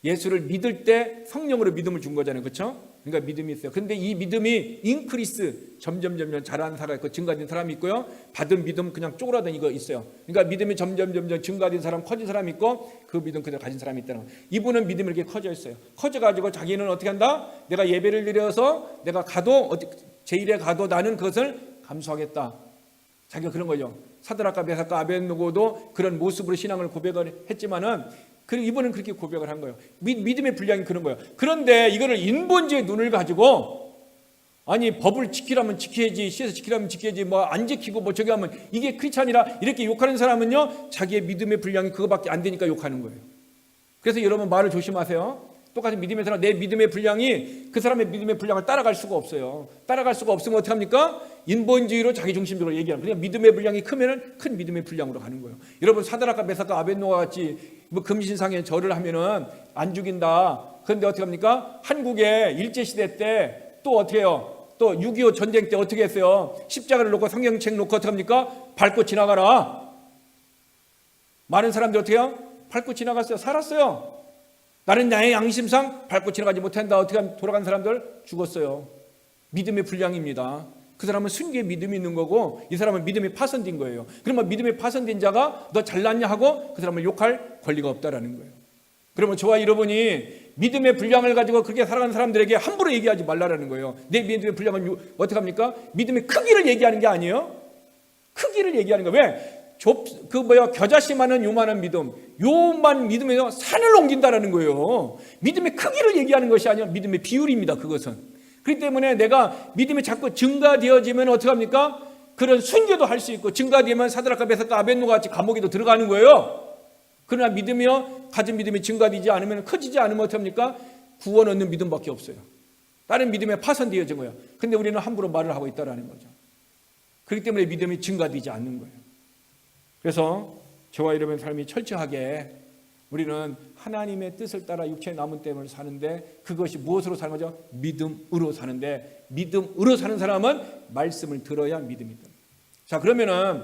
예수를 믿을 때 성령으로 믿음을 준 거잖아요. 그렇죠? 그러니까 믿음이 있어요. 그런데 이 믿음이 인크리스 점점 자라는 사람이 있고 증가된 사람이 있고요. 받은 믿음 그냥 쪼그라든 이거 있어요. 그러니까 믿음이 점점 증가된 사람, 커진 사람이 있고 그 믿음 그대로 가진 사람이 있다는 거예요. 이분은 믿음이 이렇게 커져 있어요. 커져가지고 자기는 어떻게 한다? 내가 예배를 드려서 내가 가도 제1에 가도 나는 그것을 감수하겠다. 자기가 그런 거죠. 사드락과 메삭과 아벳느고도 그런 모습으로 신앙을 고백을 했지만은 이분은 그렇게 고백을 한 거예요. 믿음의 분량이 그런 거예요. 그런데 이거를 인본주의 눈을 가지고 아니 법을 지키라면 지켜야지, 시에서 지키라면 지켜야지, 뭐 안 지키고 뭐 저기 하면 이게 크리스찬이라 이렇게 욕하는 사람은요, 자기의 믿음의 분량이 그거밖에 안 되니까 욕하는 거예요. 그래서 여러분 말을 조심하세요. 똑같이 믿음의 사람, 내 믿음의 분량이 그 사람의 믿음의 분량을 따라갈 수가 없어요. 따라갈 수가 없으면 어떻게 합니까? 인본주의로 자기 중심적으로 얘기하는. 그러니까 믿음의 분량이 크면은 큰 믿음의 분량으로 가는 거예요. 여러분 사드락과 메삭과 아벳느고와 같이 뭐 금신상에 절을 하면은 안 죽인다. 그런데 어떻게 합니까? 한국에 일제 시대 때 또 어떻게 해요? 또 6.25 전쟁 때 어떻게 했어요? 십자가를 놓고 성경책 놓고 어떻게 합니까? 밟고 지나가라. 많은 사람들이 어떻게 해요? 밟고 지나갔어요. 살았어요. 나는 나의 양심상 밟고 지나가지 못한다. 어떻게 하면 돌아간 사람들 죽었어요. 믿음의 분량입니다. 그 사람은 순교의 믿음이 있는 거고 이 사람은 믿음이 파손된 거예요. 그러면 믿음이 파손된 자가 너 잘났냐 하고 그 사람을 욕할 권리가 없다라는 거예요. 그러면 저와 여러분이 믿음의 분량을 가지고 그렇게 살아가는 사람들에게 함부로 얘기하지 말라라는 거예요. 내 믿음의 분량은 어떻게 합니까? 믿음의 크기를 얘기하는 게 아니에요. 크기를 얘기하는 거예요. 왜? 겨자씨만은 요만한 믿음, 요만 믿음에서 산을 옮긴다라는 거예요. 믿음의 크기를 얘기하는 것이 아니라 믿음의 비율입니다. 그것은. 그렇기 때문에 내가 믿음이 자꾸 증가되어지면 어떻게 합니까? 그런 순교도 할 수 있고 증가되면 사드락과 메삭과 아벳느고와 같이 감옥에도 들어가는 거예요. 그러나 믿음이요, 가진 믿음이 증가되지 않으면, 커지지 않으면 어떻게 합니까? 구원 얻는 믿음밖에 없어요. 다른 믿음에 파손되어진 거예요. 근데 우리는 함부로 말을 하고 있다라는 거죠. 그렇기 때문에 믿음이 증가되지 않는 거예요. 그래서 저와 여러분의 삶이 철저하게 우리는 하나님의 뜻을 따라 육체의 남은 땜을 사는데 그것이 무엇으로 사는 거죠? 믿음으로 사는데 믿음으로 사는 사람은 말씀을 들어야 믿음이 있다. 자, 그러면은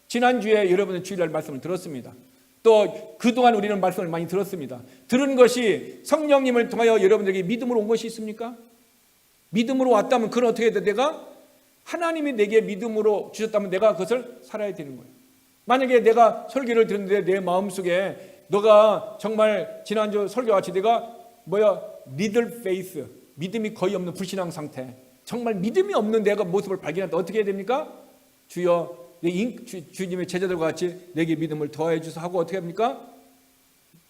지난주에 여러분의 주일날 말씀을 들었습니다. 또 그동안 우리는 말씀을 많이 들었습니다. 들은 것이 성령님을 통하여 여러분들에게 믿음으로 온 것이 있습니까? 믿음으로 왔다면 그건 어떻게 해야 돼? 내가 하나님이 내게 믿음으로 주셨다면 내가 그것을 살아야 되는 거예요. 만약에 내가 설교를 듣는데 내 마음속에 너가 정말 지난주 설교같이 내가 리들 페이스, 믿음이 거의 없는 불신앙 상태, 정말 믿음이 없는 내가 모습을 발견한다. 어떻게 해야 됩니까? 주여 주님의 제자들과 같이 내게 믿음을 더해 주소서 하고 어떻게 합니까?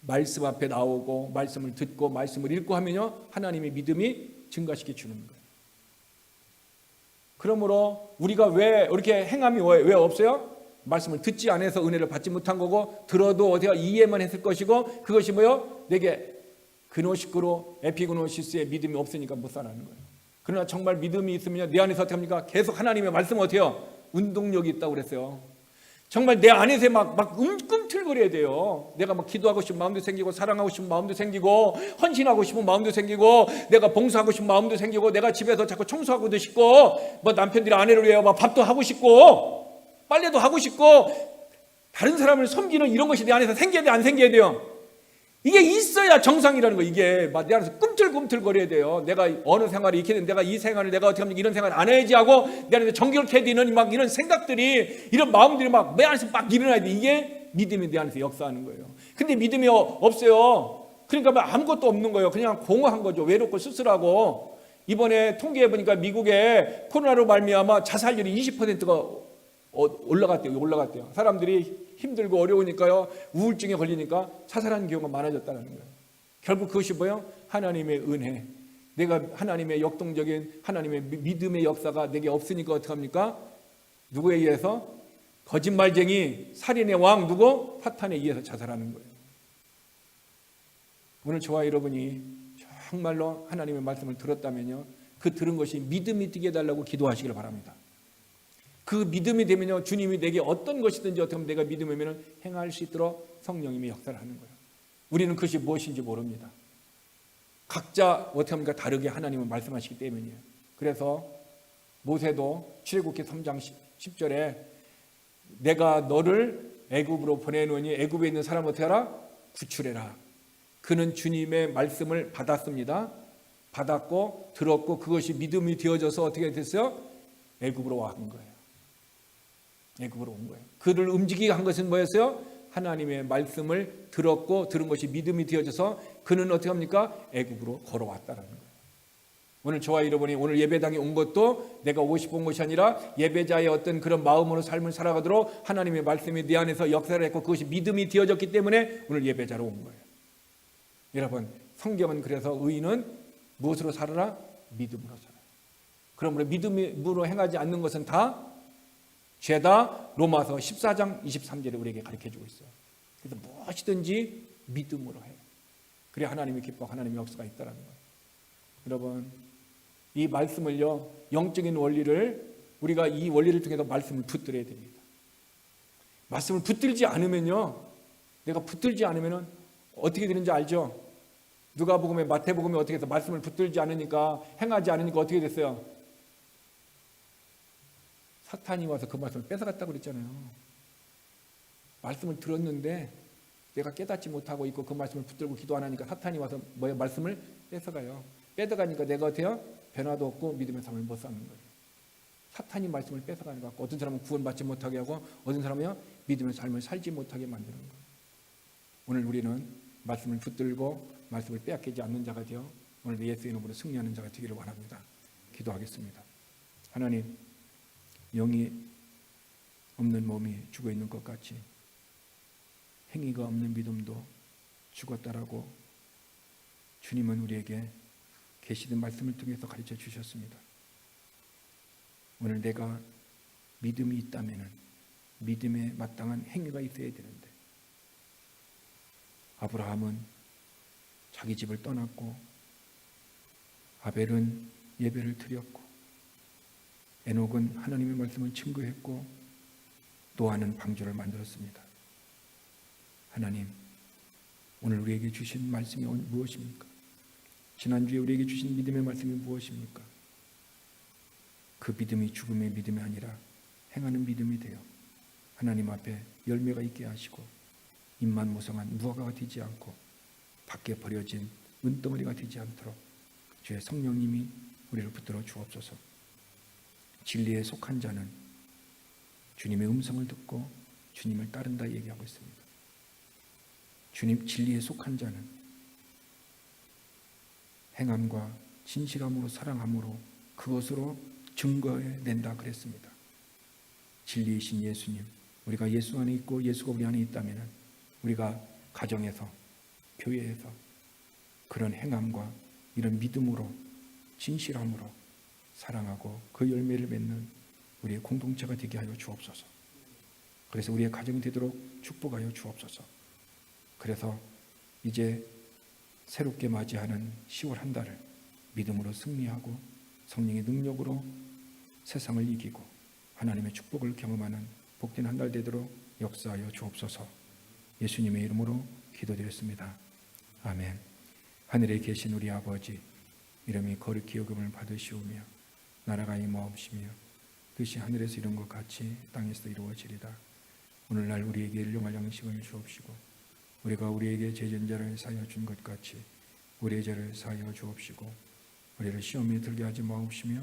말씀 앞에 나오고 말씀을 듣고 말씀을 읽고 하면요 하나님의 믿음이 증가시켜 주는 거예요. 그러므로 우리가 왜 이렇게 행함이 왜 없어요? 말씀을 듣지 않아서 은혜를 받지 못한 거고 들어도 어디가 이해만 했을 것이고 그것이 내게 그노시크로 에피그노시스의 믿음이 없으니까 못 살아가는 거예요. 그러나 정말 믿음이 있으면 내 안에서 어떻게 합니까? 계속 하나님의 말씀을 어떻게 해요? 운동력이 있다고 그랬어요. 정말 내 안에서 막 꿈틀거려야 돼요. 내가 막 기도하고 싶은 마음도 생기고 사랑하고 싶은 마음도 생기고 헌신하고 싶은 마음도 생기고 내가 봉사하고 싶은 마음도 생기고 내가 집에서 자꾸 청소하고도 싶고 남편들이 아내를 위해 밥도 하고 싶고 빨래도 하고 싶고 다른 사람을 섬기는 이런 것이 내 안에서 생겨야 돼, 안 생겨야 돼요? 이게 있어야 정상이라는 거예요. 이게 내 안에서 꿈틀꿈틀거려야 돼요. 내가 어느 생활이 있게 되는 내가 이 생활을 내가 어떻게 하면 이런 생활을 안 해야지 하고 내 안에서 정결케 되는 막 이런 생각들이 이런 마음들이 막 내 안에서 막 일어나야 돼. 이게 믿음이 내 안에서 역사하는 거예요. 근데 믿음이 없어요. 그러니까 아무것도 없는 거예요. 그냥 공허한 거죠. 외롭고 쓸쓸하고. 이번에 통계해 보니까 미국에 코로나로 말미암아 자살률이 20%가 올라갔대요. 사람들이 힘들고 어려우니까요. 우울증에 걸리니까 자살하는 경우가 많아졌다는 거예요. 결국 그것이 하나님의 은혜. 내가 하나님의 역동적인 하나님의 믿음의 역사가 내게 없으니까 어떻게 합니까? 누구에 의해서? 거짓말쟁이, 살인의 왕 누구? 사탄에 의해서 자살하는 거예요. 오늘 저와 여러분이 정말로 하나님의 말씀을 들었다면요. 그 들은 것이 믿음이 뛰게 해달라고 기도하시길 바랍니다. 그 믿음이 되면요, 주님이 내게 어떤 것이든지 어떻게 하면 내가 믿음이면 행할 수 있도록 성령님이 역사를 하는 거예요. 우리는 그것이 무엇인지 모릅니다. 각자 어떻게 합니까? 다르게 하나님은 말씀하시기 때문이에요. 그래서 모세도 출애굽기 3장 10절에 내가 너를 애굽으로 보내노니 애굽에 있는 사람 어떻게 하라? 구출해라. 그는 주님의 말씀을 받았습니다. 받았고 들었고 그것이 믿음이 되어져서 어떻게 됐어요? 애굽으로 온 거예요. 애굽으로 온 거예요. 그를 움직이게 한 것은 뭐였어요? 하나님의 말씀을 들었고 들은 것이 믿음이 되어져서 그는 어떻게 합니까? 애굽으로 걸어왔다라는 거예요. 오늘 저와 여러분이 오늘 예배당에 온 것도 내가 오고 싶은 것이 아니라 예배자의 어떤 그런 마음으로 삶을 살아가도록 하나님의 말씀이 내 안에서 역사를 했고 그것이 믿음이 되어졌기 때문에 오늘 예배자로 온 거예요. 여러분, 성경은 그래서 의인은 무엇으로 살아라? 믿음으로 살아요. 그러므로 믿음으로 행하지 않는 것은 다 죄다. 로마서 14장 23절에 우리에게 가르쳐주고 있어요. 그래서 무엇이든지 믿음으로 해요. 그래야 하나님이 기뻐하고 하나님의 역사가 있다는 거예요. 여러분, 이 말씀을요, 영적인 원리를 우리가 이 원리를 통해서 말씀을 붙들어야 됩니다. 말씀을 붙들지 않으면요, 내가 붙들지 않으면은 어떻게 되는지 알죠? 누가복음에 마태복음에 어떻게 해서 말씀을 붙들지 않으니까 행하지 않으니까 어떻게 됐어요? 사탄이 와서 그 말씀을 뺏어갔다고 그랬잖아요. 말씀을 들었는데 내가 깨닫지 못하고 있고 그 말씀을 붙들고 기도 안 하니까 사탄이 와서 말씀을 뺏어가요. 뺏어가니까 내가 어때요? 변화도 없고 믿음의 삶을 못 사는 거예요. 사탄이 말씀을 뺏어가는 것 같고 어떤 사람은 구원받지 못하게 하고 어떤 사람은요 믿음의 삶을 살지 못하게 만드는 거예요. 오늘 우리는 말씀을 붙들고 말씀을 빼앗기지 않는 자가 되어 오늘 예수의 이름으로 승리하는 자가 되기를 원합니다. 기도하겠습니다. 하나님, 영이 없는 몸이 죽어 있는 것 같이 행위가 없는 믿음도 죽었다라고 주님은 우리에게 계시된 말씀을 통해서 가르쳐 주셨습니다. 오늘 내가 믿음이 있다면 믿음에 마땅한 행위가 있어야 되는데 아브라함은 자기 집을 떠났고 아벨은 예배를 드렸고 에녹은 하나님의 말씀을 증거했고 노아는 방주를 만들었습니다. 하나님, 오늘 우리에게 주신 말씀이 무엇입니까? 지난주에 우리에게 주신 믿음의 말씀이 무엇입니까? 그 믿음이 죽음의 믿음이 아니라 행하는 믿음이 되어 하나님 앞에 열매가 있게 하시고 입만 무성한 무화과가 되지 않고 밖에 버려진 은덩어리가 되지 않도록 주의 성령님이 우리를 붙들어 주옵소서. 진리에 속한 자는 주님의 음성을 듣고 주님을 따른다 얘기하고 있습니다. 주님 진리에 속한 자는 행함과 진실함으로 사랑함으로 그것으로 증거해 낸다 그랬습니다. 진리이신 예수님, 우리가 예수 안에 있고 예수가 우리 안에 있다면 우리가 가정에서 교회에서 그런 행함과 이런 믿음으로 진실함으로 사랑하고 그 열매를 맺는 우리의 공동체가 되게 하여 주옵소서. 그래서 우리의 가정이 되도록 축복하여 주옵소서. 그래서 이제 새롭게 맞이하는 10월 한 달을 믿음으로 승리하고 성령의 능력으로 세상을 이기고 하나님의 축복을 경험하는 복된 한 달 되도록 역사하여 주옵소서. 예수님의 이름으로 기도드렸습니다. 아멘. 하늘에 계신 우리 아버지, 이름이 거룩히 여김을 받으시오며 나라가 임하옵시며 뜻이 하늘에서 이룬 것 같이 땅에서 이루어지리다. 오늘날 우리에게 일용할 양식을 주옵시고 우리가 우리에게 죄전자를 사하여 준 것 같이 우리의 죄를 사하여 주옵시고 우리를 시험에 들게 하지 마옵시며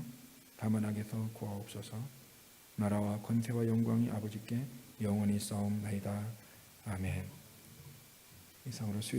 다만 악에서 구하옵소서. 나라와 권세와 영광이 아버지께 영원히 싸움나이다. 아멘. 이상으로